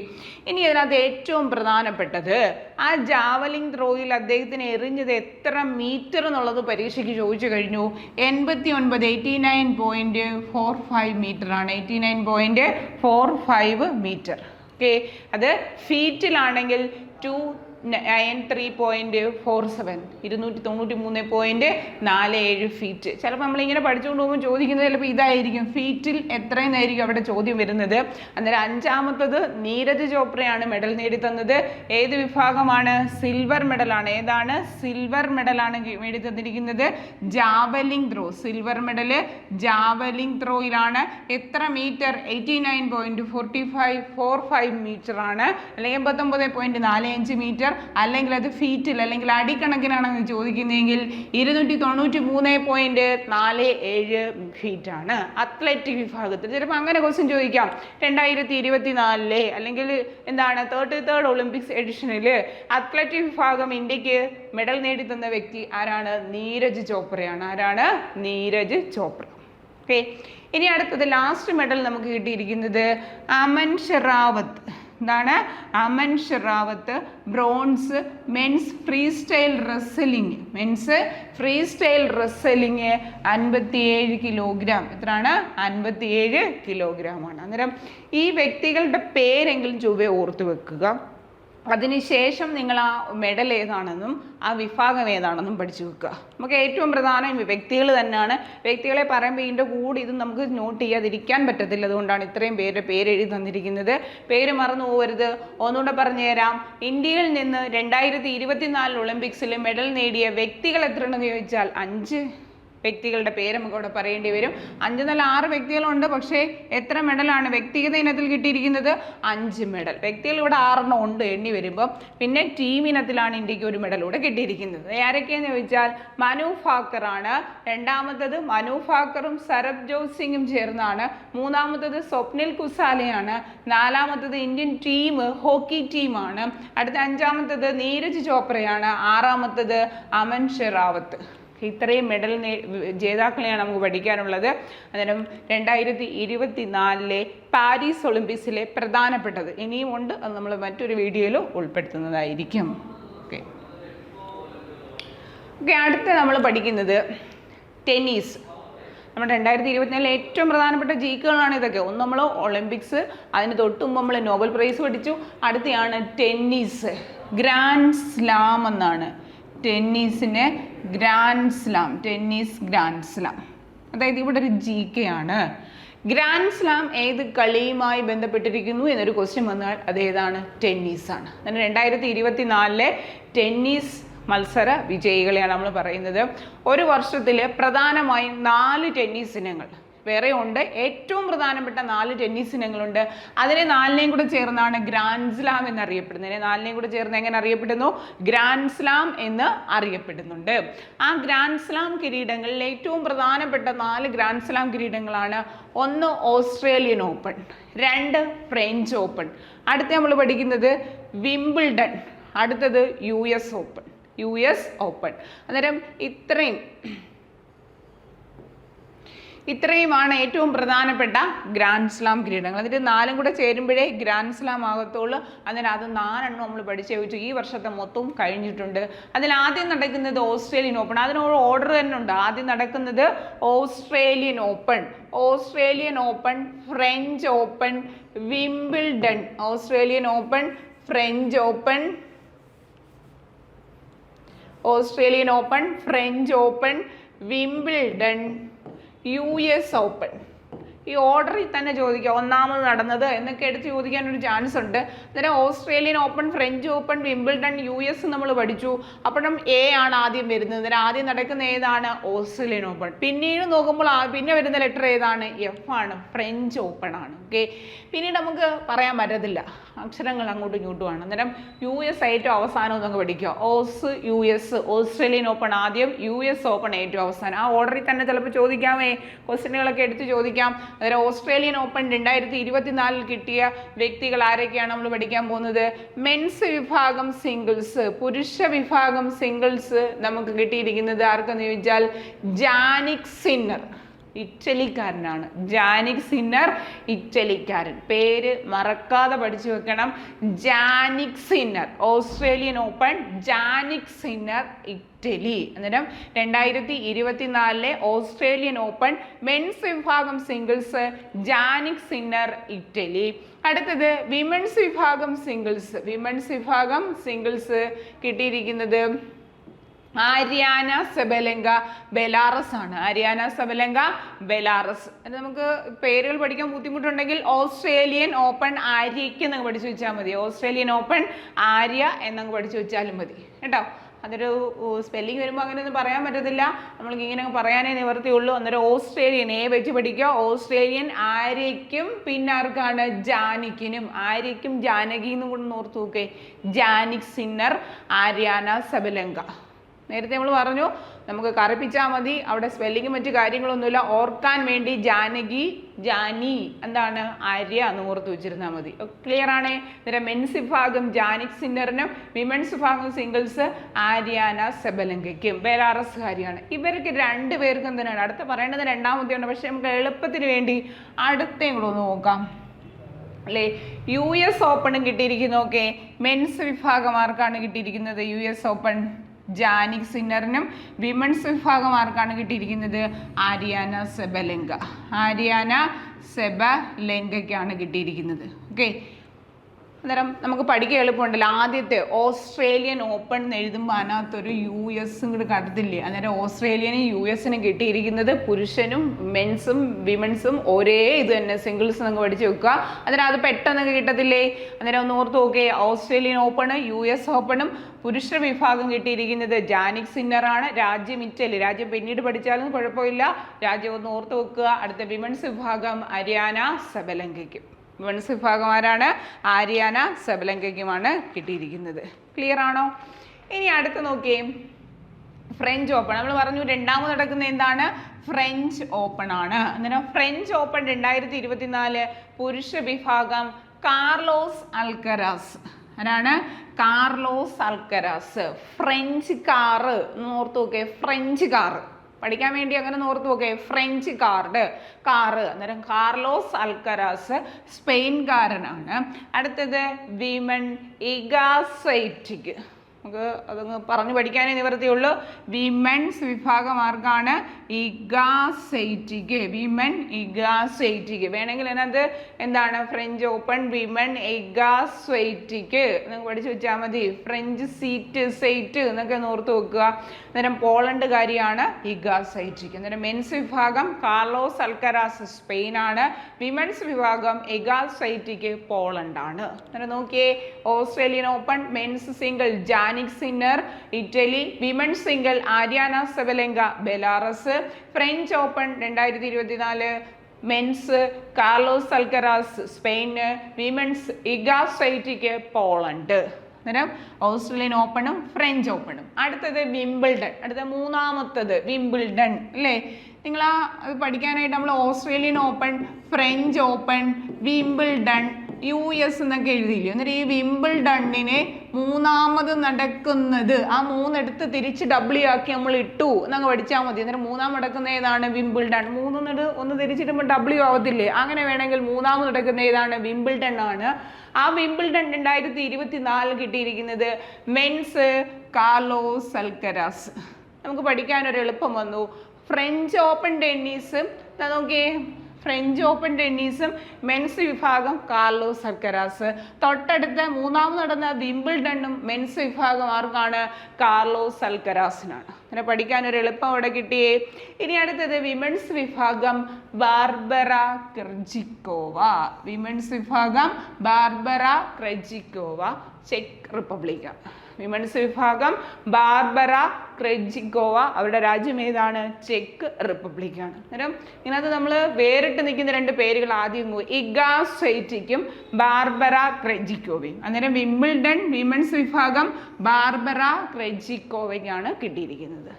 ഇനി അതിനകത്ത് ഏറ്റവും പ്രധാനപ്പെട്ടത് ആ ജാവലിംഗ് ത്രോയിൽ അദ്ദേഹത്തിന് എറിഞ്ഞത് എത്ര മീറ്റർ എന്നുള്ളത് പരീക്ഷയ്ക്ക് ചോദിച്ചു കഴിഞ്ഞു. 89.45 മീറ്റർ ആണ്. 89.45 മീറ്റർ. ഓക്കെ, അത് ഫീറ്റിലാണെങ്കിൽ 293.47 293.47 ഫീറ്റ്. ചിലപ്പോൾ നമ്മളിങ്ങനെ പഠിച്ചുകൊണ്ട് പോകുമ്പോൾ ചോദിക്കുന്നത് ചിലപ്പോൾ ഇതായിരിക്കും, ഫീറ്റിൽ എത്രയെന്നായിരിക്കും അവിടെ ചോദ്യം വരുന്നത്. അന്നേരം അഞ്ചാമത്തത് നീരജ് ചോപ്രയാണ് മെഡൽ നേടിത്തന്നത്. ഏത് വിഭാഗമാണ്? സിൽവർ മെഡലാണ്. ഏതാണ്? സിൽവർ മെഡലാണ് നേടിത്തന്നിരിക്കുന്നത്. Javelin throw. Silver medal javelin ത്രോയിലാണ്. എത്ര മീറ്റർ? 89.45 മീറ്റർ ആണ്, അല്ലെങ്കിൽ 89.45 മീറ്റർ, അല്ലെങ്കിൽ അത് ഫീറ്റിൽ അല്ലെങ്കിൽ അടിക്കണക്കിനാണെന്ന് ചോദിക്കുന്നതെങ്കിൽ 293.47 ഫീറ്റ് ആണ് അത്ലറ്റിക് വിഭാഗത്തിൽ. ചിലപ്പോൾ അങ്ങനെ ക്വസ്റ്റ്യൻ ചോദിക്കാം. 2024 അല്ലെങ്കിൽ എന്താണ് 33rd ഒളിമ്പിക്സ് എഡിഷനിൽ അത്ലറ്റിക് വിഭാഗം ഇന്ത്യക്ക് മെഡൽ നേടിത്തന്ന വ്യക്തി ആരാണ്? നീരജ് ചോപ്രയാണ്. ആരാണ്? നീരജ് ചോപ്ര. ഓക്കെ, ഇനി അടുത്തത് ലാസ്റ്റ് മെഡൽ നമുക്ക് കിട്ടിയിരിക്കുന്നത് അമൻ ഷെറാവത്ത്. എന്താണ്? Aman Sherawat bronze. Men's free style wrestling. 57 kilogram. എത്രയാണ്? 57 കിലോഗ്രാമാണ്. അന്നേരം ഈ വ്യക്തികളുടെ പേരെങ്കിലും ചൊവ്വേ ഓർത്ത് വെക്കുക. അതിനുശേഷം നിങ്ങൾ ആ മെഡൽ ഏതാണെന്നും ആ വിഭാഗം ഏതാണെന്നും പഠിച്ചു വെക്കുക. നമുക്ക് ഏറ്റവും പ്രധാനം വ്യക്തികൾ തന്നെയാണ്. വ്യക്തികളെ പറയുമ്പോൾ ഇതിൻ്റെ കൂടെ ഇത് നമുക്ക് നോട്ട് ചെയ്യാതിരിക്കാൻ പറ്റത്തില്ല. അതുകൊണ്ടാണ് ഇത്രയും പേരുടെ പേരെഴുതി തന്നിരിക്കുന്നത്. പേര് മറന്നു പോകരുത്. ഒന്നുകൂടെ പറഞ്ഞുതരാം. ഇന്ത്യയിൽ നിന്ന് 2024 ഒളിമ്പിക്സിൽ മെഡൽ നേടിയ വ്യക്തികൾ എത്രയാണെന്ന് ചോദിച്ചാൽ 5 വ്യക്തികളുടെ പേര് നമുക്ക് ഇവിടെ പറയേണ്ടി വരും. 5 നല്ല 6 വ്യക്തികളുണ്ട്. പക്ഷേ എത്ര മെഡലാണ് വ്യക്തിഗത ഇനത്തിൽ കിട്ടിയിരിക്കുന്നത്? 5 മെഡൽ. വ്യക്തികൾ ഇവിടെ 6 ഉണ്ട് എണ്ണി വരുമ്പോൾ. പിന്നെ ടീം ഇനത്തിലാണ് ഇന്ത്യക്ക് ഒരു മെഡൽ കൂടെ കിട്ടിയിരിക്കുന്നത്. ആരൊക്കെയെന്ന് ചോദിച്ചാൽ മനു ഭാക്കറാണ്. രണ്ടാമത്തത് മനു ഭാക്കറും സരബ്ജോത് സിംഗും ചേർന്നാണ്. മൂന്നാമത്തത് സ്വപ്നിൽ കുസാലെയാണ്. നാലാമത്തത് ഇന്ത്യൻ ടീം ഹോക്കി ടീമാണ്. അടുത്ത 5ാമത്തത് നീരജ് ചോപ്രയാണ്. 6ാമത്തത് അമൻ ഷെറാവത്ത്. ഇത്രയും മെഡൽ ജേതാക്കളെയാണ് നമുക്ക് പഠിക്കാനുള്ളത്. അന്നേരം 2024 പാരീസ് ഒളിമ്പിക്സിലെ പ്രധാനപ്പെട്ടത് ഇനിയും ഉണ്ട്. അത് നമ്മൾ മറ്റൊരു വീഡിയോയിൽ ഉൾപ്പെടുത്തുന്നതായിരിക്കും. ഓക്കെ, അടുത്ത നമ്മൾ പഠിക്കുന്നത് ടെന്നീസ്. നമ്മുടെ 2024 ഏറ്റവും പ്രധാനപ്പെട്ട ജീക്കുകളാണ് ഇതൊക്കെ. ഒന്ന് നമ്മൾ ഒളിമ്പിക്സ്, അതിന് തൊട്ട് മുമ്പ് നമ്മൾ നോബൽ പ്രൈസ് പഠിച്ചു. അടുത്തയാണ് ടെന്നീസ്. ഗ്രാൻഡ് സ്ലാം എന്നാണ്. ടെന്നീസിന് grand slam, tennis grand slam. അതായത് ഇവിടെ ഒരു GK ആണ്. ഗ്രാൻഡ് സ്ലാം ഏത് കളിയുമായി ബന്ധപ്പെട്ടിരിക്കുന്നു എന്നൊരു ക്വസ്റ്റ്യൻ വന്നാൽ അതേതാണ്? ടെന്നീസാണ്. അങ്ങനെ 2024 ടെന്നീസ് മത്സര വിജയികളെയാണ് നമ്മൾ പറയുന്നത്. ഒരു വർഷത്തിൽ പ്രധാനമായും 4 ടെന്നീസ് ഇനങ്ങൾ വേറെ ഉണ്ട്. ഏറ്റവും പ്രധാനപ്പെട്ട 4 ടെന്നീസ് ഇനങ്ങളുണ്ട്. അതിനെ 4നെയും കൂടെ ചേർന്നാണ് ഗ്രാൻഡ് സ്ലാം എന്നറിയപ്പെടുന്നത്. ഇതിനെ 4നെയും കൂടെ ചേർന്ന് എങ്ങനെ അറിയപ്പെടുന്നു? ഗ്രാൻഡ് സ്ലാം എന്ന് അറിയപ്പെടുന്നുണ്ട്. ആ ഗ്രാൻഡ് സ്ലാം കിരീടങ്ങളിൽ ഏറ്റവും പ്രധാനപ്പെട്ട 4 ഗ്രാൻഡ് സ്ലാം കിരീടങ്ങളാണ്. 1 ഓസ്ട്രേലിയൻ ഓപ്പൺ, 2 ഫ്രഞ്ച് ഓപ്പൺ, അടുത്ത നമ്മൾ പഠിക്കുന്നത് വിംബിൾഡൺ, അടുത്തത് US ഓപ്പൺ. അന്നേരം ഇത്രയുമാണ് ഏറ്റവും പ്രധാനപ്പെട്ട ഗ്രാൻഡ് സ്ലാം കിരീടങ്ങൾ. അതിൻ്റെ 4ഉം കൂടെ ചേരുമ്പോഴേ ഗ്രാൻഡ് സ്ലാം ആകത്തുള്ളൂ. അന്നേരം അത് 4 നമ്മൾ പഠിച്ചു വെച്ചു. ഈ വർഷത്തെ മൊത്തവും കഴിഞ്ഞിട്ടുണ്ട്. അതിൽ ആദ്യം നടക്കുന്നത് ഓസ്ട്രേലിയൻ ഓപ്പൺ. അതിനൊരു ഓർഡർ തന്നെ ഉണ്ട്. ആദ്യം നടക്കുന്നത് Australian open, French open, Wimbledon. Australian open, French open, French open, Wimbledon, US open. ഈ ഓർഡറിൽ തന്നെ ചോദിക്കാം ഒന്നാമത് നടന്നത് എന്നൊക്കെ എടുത്ത് ചോദിക്കാനൊരു ചാൻസ് ഉണ്ട്. അന്നേരം Australian open, French open, Wimbledon, US നമ്മൾ പഠിച്ചു. അപ്പോഴും A ആണ് ആദ്യം വരുന്നത്. അന്നേരം ആദ്യം നടക്കുന്ന ഏതാണ്? Australian open. പിന്നീട് നോക്കുമ്പോൾ പിന്നെ വരുന്ന ലെറ്റർ ഏതാണ്? F ആണ്, ഫ്രഞ്ച് ഓപ്പൺ ആണ്. ഓക്കെ, പിന്നീട് നമുക്ക് പറയാൻ പറ്റത്തില്ല, അക്ഷരങ്ങൾ അങ്ങോട്ടും ഇങ്ങോട്ടുമാണ്. അന്നേരം US ഏറ്റവും അവസാനം എന്നൊക്കെ പഠിക്കുക. US, ഓസ്ട്രേലിയൻ ഓപ്പൺ ആദ്യം, US ഓപ്പൺ ഏറ്റവും അവസാനം. ആ ഓർഡറിൽ തന്നെ ചിലപ്പോൾ ചോദിക്കാമേ, ക്വസ്റ്റ്യനുകളൊക്കെ എടുത്ത് ചോദിക്കാം. അതായത് ഓസ്ട്രേലിയൻ ഓപ്പൺ 2024 കിട്ടിയ വ്യക്തികൾ ആരൊക്കെയാണ് നമ്മൾ പഠിക്കാൻ പോകുന്നത്? മെൻസ് വിഭാഗം സിംഗിൾസ്, പുരുഷ വിഭാഗം സിംഗിൾസ് നമുക്ക് കിട്ടിയിരിക്കുന്നത് ആർക്കെന്ന് ചോദിച്ചാൽ ജാനിക് സിന്നർ, ഇറ്റലിക്കാരനാണ്. ജാനിക് സിന്നർ, ഇറ്റലിക്കാരൻ. പേര് മറക്കാതെ പഠിച്ചു വെക്കണം. Jannik Sinner, Australian Open, Jannik Sinner, Italy. അന്നേരം 2024 ഓസ്ട്രേലിയൻ ഓപ്പൺ മെൻസ് വിഭാഗം സിംഗിൾസ് ജാനിക് സിന്നർ, ഇറ്റലി. അടുത്തത് വിമൻസ് വിഭാഗം സിംഗിൾസ് കിട്ടിയിരിക്കുന്നത് ആര്യാന സെബലെങ്ക, ബെലാറസ് ആണ്. നമുക്ക് പേരുകൾ പഠിക്കാൻ ബുദ്ധിമുട്ടുണ്ടെങ്കിൽ ഓസ്ട്രേലിയൻ ഓപ്പൺ ആര്യയ്ക്ക് എന്നങ്ങ് പഠിച്ചു വെച്ചാൽ മതി. ഓസ്ട്രേലിയൻ ഓപ്പൺ ആര്യ എന്നങ്ങ് പഠിച്ചു വെച്ചാലും മതി കേട്ടോ. അതൊരു സ്പെല്ലിംഗ് വരുമ്പോൾ അങ്ങനെയൊന്നും പറയാൻ പറ്റത്തില്ല, നമ്മൾക്ക് ഇങ്ങനെ പറയാനേ നിവർത്തിയുള്ളൂ. അന്നേരം ഓസ്ട്രേലിയൻ വെച്ച് പഠിക്കുക. ഓസ്ട്രേലിയൻ ആര്യയ്ക്കും പിന്നെ ആർക്കാണ്? ജാനിക്കിനും. ആര്യയ്ക്കും ജാനകിന്നും കൂടെ ഓർത്ത് നോക്കേ. Jannik Sinner, Aryna Sabalenka. നേരത്തെ നമ്മൾ പറഞ്ഞു നമുക്ക് കറുപ്പിച്ചാൽ മതി, അവിടെ സ്പെല്ലിങ്ങും മറ്റു കാര്യങ്ങളൊന്നുമില്ല. ഓർക്കാൻ വേണ്ടി ജാനി എന്താണ്? ആര്യ എന്ന് ഓർത്ത് വെച്ചിരുന്നാൽ മതി. ക്ലിയർ ആണേ? അന്നേരം മെൻസ് വിഭാഗം ജാനിക് സിന്നറിനും വിമൻസ് വിഭാഗം സിംഗിൾസ് ആര്യാന സെബലെങ്കയ്ക്കും. ബെലാറസ്കാരിയാണ്. ഇവർക്ക് 2 പേർക്കും തന്നെയാണ്. അടുത്ത പറയേണ്ടത് രണ്ടാമത്തെയാണ്, പക്ഷെ നമുക്ക് എളുപ്പത്തിന് വേണ്ടി അടുത്തേം കൂടെ ഒന്ന് നോക്കാം അല്ലേ. US ഓപ്പണും കിട്ടിയിരിക്കുന്നു. ഓക്കെ, മെൻസ് വിഭാഗം ആർക്കാണ് കിട്ടിയിരിക്കുന്നത്? US ഓപ്പൺ ജാനിക് സിന്നറിനും. വിമൻസ് വിഭാഗം ആർക്കാണ് കിട്ടിയിരിക്കുന്നത്? ആര്യാന സെബലെങ്കയ്ക്കാണ് കിട്ടിയിരിക്കുന്നത്. ഓക്കെ, അന്നേരം നമുക്ക് പഠിക്കാൻ എളുപ്പമുണ്ടല്ലോ. ആദ്യത്തെ ഓസ്ട്രേലിയൻ ഓപ്പൺ എന്ന് എഴുതുമ്പോൾ അതിനകത്തൊരു US കൂടെ കടത്തില്ലേ. അന്നേരം ഓസ്ട്രേലിയനും US കിട്ടിയിരിക്കുന്നത് പുരുഷനും മെൻസും വിമൻസും ഒരേ ഇത് തന്നെ, സിംഗിൾസ് നമുക്ക് പഠിച്ചു വെക്കുക. അന്നേരം അത് പെട്ടെന്നൊക്കെ കിട്ടത്തില്ലേ. അന്നേരം ഒന്ന് ഓർത്ത് നോക്കേ. ഓസ്ട്രേലിയൻ ഓപ്പണ് US ഓപ്പണും പുരുഷ വിഭാഗം കിട്ടിയിരിക്കുന്നത് ജാനിക് സിന്നറാണ്. രാജ്യം ഇറ്റലി. രാജ്യം പിന്നീട് പഠിച്ചാലും കുഴപ്പമില്ല, രാജ്യം ഒന്ന് ഓർത്ത് വെക്കുക. അടുത്ത വിമൻസ് വിഭാഗം ആര്യാന സെബലെങ്കയ്ക്കും. വിമൻസ് വിഭാഗം ആരാണ്? ആര്യാന സെബലെങ്കയ്ക്കുമാണ് കിട്ടിയിരിക്കുന്നത്. ക്ലിയർ ആണോ? ഇനി അടുത്ത് നോക്കിയേ, ഫ്രഞ്ച് ഓപ്പൺ. നമ്മൾ പറഞ്ഞു രണ്ടാമത് നടക്കുന്ന എന്താണ്? ഫ്രഞ്ച് ഓപ്പൺ ആണ്. അന്നേരം ഫ്രഞ്ച് ഓപ്പൺ 2024 പുരുഷ വിഭാഗം കാർലോസ് അൽക്കരാസ്. ആരാണ്? കാർലോസ് അൽക്കരാസ്. ഫ്രഞ്ച് കാറ് എന്ന് ഓർത്ത് നോക്കേ. ഫ്രഞ്ച് കാറ് പഠിക്കാൻ വേണ്ടി അങ്ങനെ ഓർത്ത് നോക്കേ. French car. അന്നേരം കാർലോസ് അൽക്കരാസ് സ്പെയിൻകാരനാണ്. അടുത്തത് വിമൻ ഇഗ സ്വൈറ്റിക്. നമുക്ക് അതങ്ങ് പറഞ്ഞു പഠിക്കാനേ നിവർത്തിയുള്ളൂ. വിമൻസ് വിഭാഗം ആർക്കാണ്? ഇഗാസൈറ്റിക്ക്. വിമൻ ഇഗാസൈറ്റിക്ക്. വേണമെങ്കിൽ അതിനകത്ത് എന്താണ് ഫ്രഞ്ച് ഓപ്പൺ, വിമൻ ഇഗാസൈറ്റിക്ക് നിങ്ങൾക്ക് പഠിച്ചു വെച്ചാൽ മതി. ഫ്രഞ്ച് സൈറ്റ് എന്നൊക്കെ ഓർത്ത് വെക്കുക. അന്നേരം പോളണ്ടുകാരിയാണ് ഇഗാസൈറ്റിക്ക്. അന്നേരം മെൻസ് വിഭാഗം കാർലോസ് അൽക്കരാസ് സ്പെയിനാണ്. വിമൻസ് വിഭാഗം ഇഗാസൈറ്റിക്ക് പോളണ്ടാണ്. അന്നേരം നോക്കിയേ, Australian Open men's single Jannik Sinner Italy. Women's single Aryna Sabalenka Belarus. French Open 2024 men's Carlos Alcaraz Spain. Women's Iga Swiatek Poland. അന്നേരം ഓസ്ട്രേലിയൻ ഓപ്പണും ഫ്രഞ്ച് ഓപ്പണും. അടുത്തത് വിംബിൾഡൺ. അടുത്ത മൂന്നാമത്തത് വിംബിൾഡൺ അല്ലേ? നിങ്ങൾ അത് പഠിക്കാനായിട്ട് നമ്മൾ Australian open, French open, Wimbledon, US എന്നൊക്കെ എഴുതിയില്ലേ? എന്നിട്ട് ഈ വിംബിൾഡണ്ണിനെ മൂന്നാമത് നടക്കുന്നത് ആ മൂന്നെടുത്ത് തിരിച്ച് W ആക്കി നമ്മൾ ഇട്ടു എന്നങ്ങ് പഠിച്ചാൽ മതി. അന്നേരം മൂന്നാം നടക്കുന്ന ഏതാണ്? വിംബിൾഡൺ. ഒന്ന് തിരിച്ചിടുമ്പോൾ W ആവത്തില്ലേ? അങ്ങനെ വേണമെങ്കിൽ മൂന്നാമത് നടക്കുന്ന ഏതാണ്? വിംബിൾഡൺ ആണ്. ആ വിംബിൾഡൺ 2024 കിട്ടിയിരിക്കുന്നത് മെൻസ് കാർലോസ് അൽക്കരാസ്. നമുക്ക് പഠിക്കാനൊരു എളുപ്പം വന്നു. ഫ്രഞ്ച് ഓപ്പൺ ടെന്നീസ് നോക്കിയേ, ഫ്രഞ്ച് ഓപ്പൺ ടെന്നീസും മെൻസ് വിഭാഗം കാർലോസ് അൽക്കരാസ്. തൊട്ടടുത്ത മൂന്നാമത് നടന്ന വിംബിൾഡണ്ണും മെൻസ് വിഭാഗം ആർക്കാണ്? കാർലോസ് അൽക്കരാസിനാണ്. അങ്ങനെ പഠിക്കാനൊരു എളുപ്പം അവിടെ കിട്ടിയേ. ഇനി അടുത്തത് വിമൻസ് വിഭാഗം ബാർബറ ക്രെജിക്കോവ. വിമൻസ് വിഭാഗം ബാർബറ ക്രെജിക്കോവ, ചെക്ക് റിപ്പബ്ലിക്ക. വിമൻസ് വിഭാഗം ബാർബറ ക്രെജിക്കോവ, അവരുടെ രാജ്യം ഏതാണ്? ചെക്ക് റിപ്പബ്ലിക്കാണ്. അന്നേരം ഇതിനകത്ത് നമ്മൾ വേറിട്ട് നിൽക്കുന്ന രണ്ട് പേരുകൾ ആദ്യം ഇഗാസൈറ്റിക്കും ബാർബറ ക്രെജിക്കോവയും. അന്നേരം വിംബിൾഡൺ വിമൻസ് വിഭാഗം ബാർബറ ക്രെജിക്കോവയ്ക്കാണ് കിട്ടിയിരിക്കുന്നത്.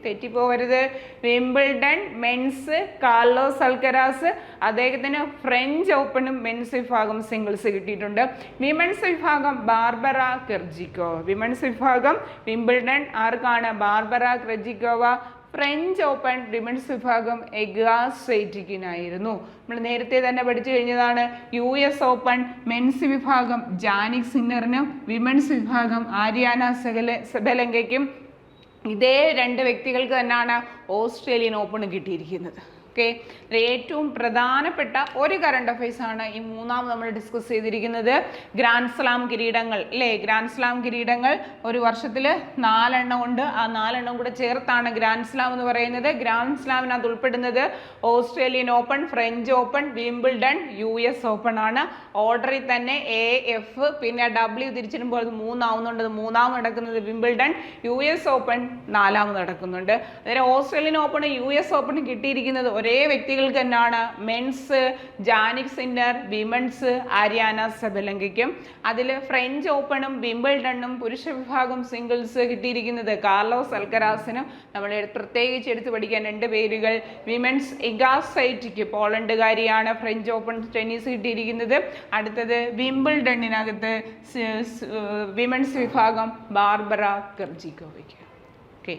തെറ്റിപ്പോവരുത്. വിംബിൾഡൺ മെൻസ് കാർലോസ് അൽക്കരാസ്, അദ്ദേഹത്തിന് ഫ്രഞ്ച് ഓപ്പണും മെൻസ് വിഭാഗം സിംഗിൾസ് കിട്ടിയിട്ടുണ്ട്. വിമൻസ് വിഭാഗം ബാർബറ ക്രെജിക്കോവ. വിമൻസ് വിഭാഗം വിംബിൾഡൺ ആർക്കാണ്? ബാർബറ ക്രെജിക്കോവ. ഫ്രഞ്ച് ഓപ്പൺ വിമൻസ് വിഭാഗം ഇഗാസൈറ്റിക്കിനായിരുന്നു. നമ്മൾ നേരത്തെ തന്നെ പഠിച്ചു കഴിഞ്ഞതാണ്. US ഓപ്പൺ മെൻസ് വിഭാഗം ജാനിക് സിന്നറിനും വിമൻസ് വിഭാഗം ആര്യാന സെബലെങ്കയ്ക്കും. ഇതേ രണ്ട് വ്യക്തികൾക്ക് തന്നെയാണ് ഓസ്ട്രേലിയൻ ഓപ്പൺ കിട്ടിയിരിക്കുന്നത്. ഓക്കെ, ഏറ്റവും പ്രധാനപ്പെട്ട ഒരു കറണ്ട് അഫയേഴ്സ് ആണ് ഈ മൂന്നാമത് നമ്മൾ ഡിസ്കസ് ചെയ്തിരിക്കുന്നത്. ഗ്രാൻഡ് സ്ലാം കിരീടങ്ങൾ അല്ലേ? ഗ്രാൻഡ് സ്ലാം കിരീടങ്ങൾ ഒരു വർഷത്തിൽ 4 എണ്ണം ഉണ്ട്. ആ 4 എണ്ണം കൂടെ ചേർത്താണ് ഗ്രാൻഡ് സ്ലാം എന്ന് പറയുന്നത്. ഗ്രാൻഡ് സ്ലാമിനകത്ത് ഉൾപ്പെടുന്നത് Australian open, French open, Wimbledon, US open ആണ്. ഓർഡറിൽ തന്നെ AF പിന്നെ W തിരിച്ചിടുമ്പോൾ അത് 3 ആവുന്നുണ്ട്. മൂന്നാമത് നടക്കുന്നത് വിംബിൾഡൺ, US ഓപ്പൺ 4ാമത് നടക്കുന്നുണ്ട്. അതായത് ഓസ്ട്രേലിയൻ ഓപ്പൺ US ഓപ്പൺ കിട്ടിയിരിക്കുന്നത് ഒരേ വ്യക്തികൾക്ക് തന്നെയാണ്. Men's Jannik Sinner, women's Aryna സെബലെങ്കയ്ക്കും. അതിൽ ഫ്രഞ്ച് ഓപ്പണും വിംബിൾഡണ്ണും പുരുഷ വിഭാഗം സിംഗിൾസ് കിട്ടിയിരിക്കുന്നത് കാർലോസ് അൽക്കരാസിനും. നമ്മൾ പ്രത്യേകിച്ച് എടുത്ത് പഠിക്കാൻ രണ്ട് പേരുകൾ. വിമൻസ് ഇഗാസൈറ്റിക്ക് പോളണ്ടുകാരിയാണ് ഫ്രഞ്ച് ഓപ്പൺ ടെന്നീസ് കിട്ടിയിരിക്കുന്നത്. അടുത്തത് വിംബിൾഡണ്ണിനകത്ത് വിമൻസ് വിഭാഗം ബാർബറ ക്രെജിക്കോവയ്ക്ക്. ഓക്കെ,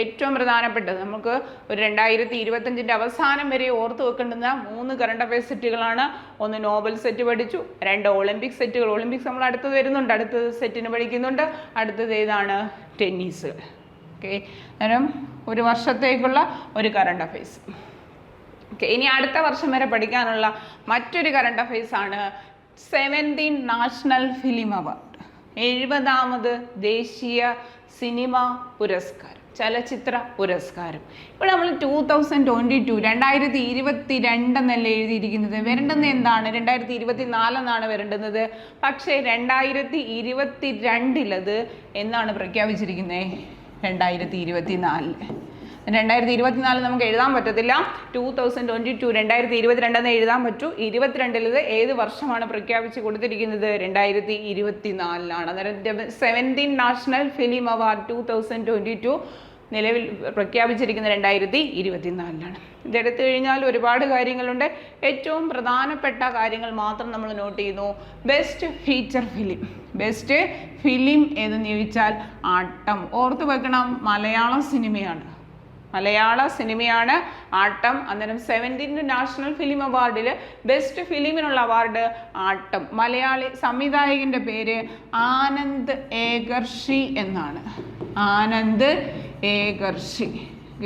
ഏറ്റവും പ്രധാനപ്പെട്ടത് നമുക്ക് ഒരു 2025 അവസാനം വരെ ഓർത്ത് വെക്കേണ്ടുന്ന 3 കറണ്ട് അഫയേഴ്സ് സെറ്റുകളാണ്. ഒന്ന് നോബൽ സെറ്റ് പഠിച്ചു, 2 ഒളിമ്പിക് സെറ്റുകൾ. ഒളിമ്പിക്സ് നമ്മൾ അടുത്തത് വരുന്നുണ്ട്, അടുത്തത് സെറ്റിന് പഠിക്കുന്നുണ്ട്. അടുത്തത് ഏതാണ്? ടെന്നീസ്. ഓക്കെ, അന്നേരം ഒരു വർഷത്തേക്കുള്ള ഒരു കറണ്ട് അഫയേഴ്സ്. ഓക്കെ, ഇനി അടുത്ത വർഷം വരെ പഠിക്കാനുള്ള മറ്റൊരു കറണ്ട് അഫയേഴ്സ് ആണ് 17th നാഷണൽ ഫിലിം അവാർഡ്. 70ാമത് ദേശീയ സിനിമ പുരസ്കാരം, ചലച്ചിത്ര പുരസ്കാരം. ഇപ്പോൾ നമ്മൾ 2022 എന്നല്ല എഴുതിയിരിക്കുന്നത്. വരേണ്ടുന്നത് എന്താണ്? 2024 എന്നാണ് വരേണ്ടുന്നത്. പക്ഷേ 2022 അത് എന്നാണ് പ്രഖ്യാപിച്ചിരിക്കുന്നത്? 2024. 2024 നമുക്ക് എഴുതാൻ പറ്റത്തില്ല. 2022 2022 എന്ന് എഴുതാൻ പറ്റൂ. 22 ഏത് വർഷമാണ് പ്രഖ്യാപിച്ച് കൊടുത്തിരിക്കുന്നത്? 2024 അന്നേരം 17th നാഷണൽ ഫിലിം അവാർഡ് 2022 നിലവിൽ പ്രഖ്യാപിച്ചിരിക്കുന്നത് 2024. ഇതെടുത്തു കഴിഞ്ഞാൽ ഒരുപാട് കാര്യങ്ങളുണ്ട്. ഏറ്റവും പ്രധാനപ്പെട്ട കാര്യങ്ങൾ മാത്രം നമ്മൾ നോട്ട് ചെയ്യുന്നു. Best feature film. Best film ഏതെന്ന് ചോദിച്ചാൽ ആട്ടം. ഓർത്ത് വെക്കണം, മലയാളം സിനിമയാണ്. മലയാള സിനിമയാണ് ആട്ടം. അന്നേരം 17th നാഷണൽ ഫിലിം അവാർഡിൽ ബെസ്റ്റ് ഫിലിമിനുള്ള അവാർഡ് ആട്ടം. മലയാളി സംവിധായകന്റെ പേര് ആനന്ദ് ഏകർഷി എന്നാണ്. ആനന്ദ് ഏകർഷി.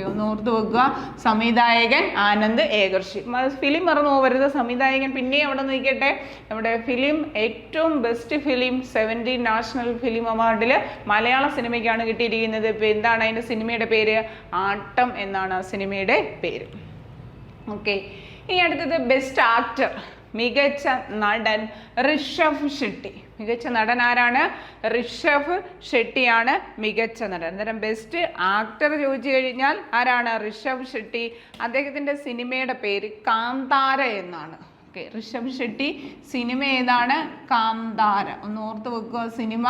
ഒന്ന് ഓർത്ത് വെക്കുക, സംവിധായകൻ ആനന്ദ് ഏകർഷി. ഫിലിം മറന്നു പോകരുത്. സംവിധായകൻ പിന്നെ അവിടെ നിൽക്കട്ടെ. നമ്മുടെ ഫിലിം ഏറ്റവും best film 17th national film അവാർഡിൽ മലയാള സിനിമയ്ക്കാണ് കിട്ടിയിരിക്കുന്നത്. ഇപ്പോൾ എന്താണ് അതിൻ്റെ സിനിമയുടെ പേര്? ആട്ടം എന്നാണ് ആ സിനിമയുടെ പേര്. ഓക്കെ, ഇനി അടുത്തത് ബെസ്റ്റ് ആക്ടർ. മികച്ച നടൻ ഋഷഭ് ഷെട്ടി. മികച്ച നടൻ ആരാണ്? ഋഷഭ് ഷെട്ടിയാണ് മികച്ച നടൻ. അന്നേരം ബെസ്റ്റ് ആക്ടർ ചോദിച്ചു കഴിഞ്ഞാൽ ആരാണ്? ഋഷഭ് ഷെട്ടി. അദ്ദേഹത്തിൻ്റെ സിനിമയുടെ പേര് കാന്താര എന്നാണ്. ഓക്കെ, ഋഷഭ് ഷെട്ടി സിനിമ ഏതാണ്? കാന്താര. ഒന്ന് ഓർത്ത് വെക്കുക, സിനിമ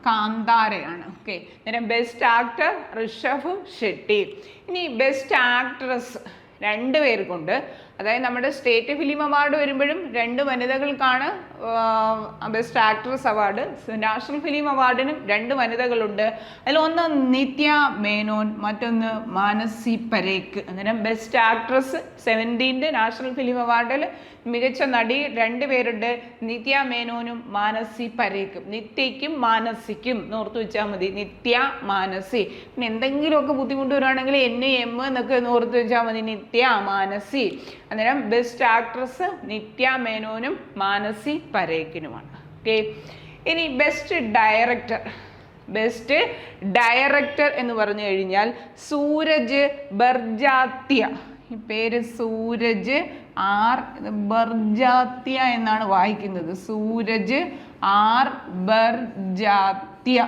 കാന്താരയാണ്. ഓക്കെ, അന്നേരം ബെസ്റ്റ് ആക്ടർ ഋഷഭ് ഷെട്ടി. ഇനി ബെസ്റ്റ് ആക്ട്രസ് 2 പേർക്കുണ്ട്. അതായത് നമ്മുടെ സ്റ്റേറ്റ് ഫിലിം അവാർഡ് വരുമ്പോഴും 2 വനിതകൾക്കാണ് best actress award. National film അവാർഡിനും 2 വനിതകളുണ്ട്. അതിലൊന്ന് നിത്യ മേനോൻ, മറ്റൊന്ന് മാനസി പരേഖ്. അന്നേരം best actress 17th national film അവാർഡിൽ മികച്ച നടി 2 പേരുണ്ട്, നിത്യ മേനോനും മാനസി പരേഖും. നിത്യയ്ക്കും മാനസിക്കും ഓർത്ത് വെച്ചാൽ മതി, നിത്യ മാനസി. പിന്നെ എന്തെങ്കിലുമൊക്കെ ബുദ്ധിമുട്ട് വരുവാണെങ്കിൽ NM എന്നൊക്കെ ഓർത്ത് വെച്ചാൽ മതി, നിത്യ മാനസി. അന്നേരം ബെസ്റ്റ് ആക്ട്രസ് നിത്യ മേനോനും മാനസി പരേഖിനുമാണ്. ഓക്കെ, ഇനി ബെസ്റ്റ് ഡയറക്ടർ. ബെസ്റ്റ് ഡയറക്ടർ എന്ന് പറഞ്ഞു കഴിഞ്ഞാൽ സൂരജ് ബർജാത്യ. ഈ പേര് സൂരജ് ആർ ബർജാത്യ എന്നാണ് വായിക്കുന്നത്. സൂരജ് ആർ ബർജാത്യ.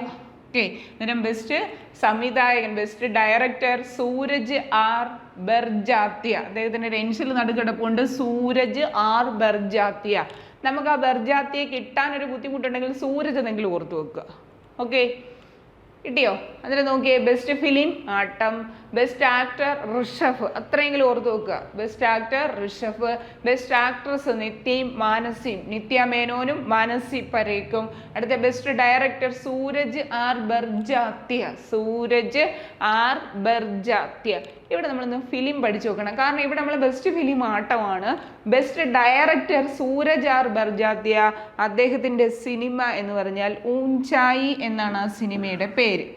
ഓക്കെ, അന്നേരം ബെസ്റ്റ് സംവിധായകൻ, best director Sooraj R Barjatya. അദ്ദേഹത്തിൻ്റെ ഇനിഷ്യൽ നടുക്കിടപ്പുണ്ട് സൂരജ് ആർ ബർജാത്യ. നമുക്ക് ആ ബർജാത്യയെ കിട്ടാനൊരു ബുദ്ധിമുട്ടുണ്ടെങ്കിൽ സൂരജ് എന്നെങ്കിലും ഓർത്ത് വെക്കുക. ഓക്കെ, കിട്ടിയോ? അതിൽ നോക്കിയേ, best film Aattam, best actor Rishab, അത്രയെങ്കിലും ഓർത്ത് വെക്കുക. Best actor Rishab, best actress നിത്യയും മാനസിയും, നിത്യ മേനോനും മാനസി പരേഖും. അടുത്ത best director Sooraj R Barjatya. Sooraj R Barjatya. ഇവിടെ നമ്മളൊന്ന് ഫിലിം പഠിച്ചു നോക്കണം, കാരണം ഇവിടെ നമ്മൾ ബെസ്റ്റ് ഫിലിം ആട്ടമാണ്. Best director Sooraj R Barjatya. അദ്ദേഹത്തിൻ്റെ സിനിമ എന്ന് പറഞ്ഞാൽ ഊഞ്ചായി എന്നാണ് ആ സിനിമയുടെ പേര്.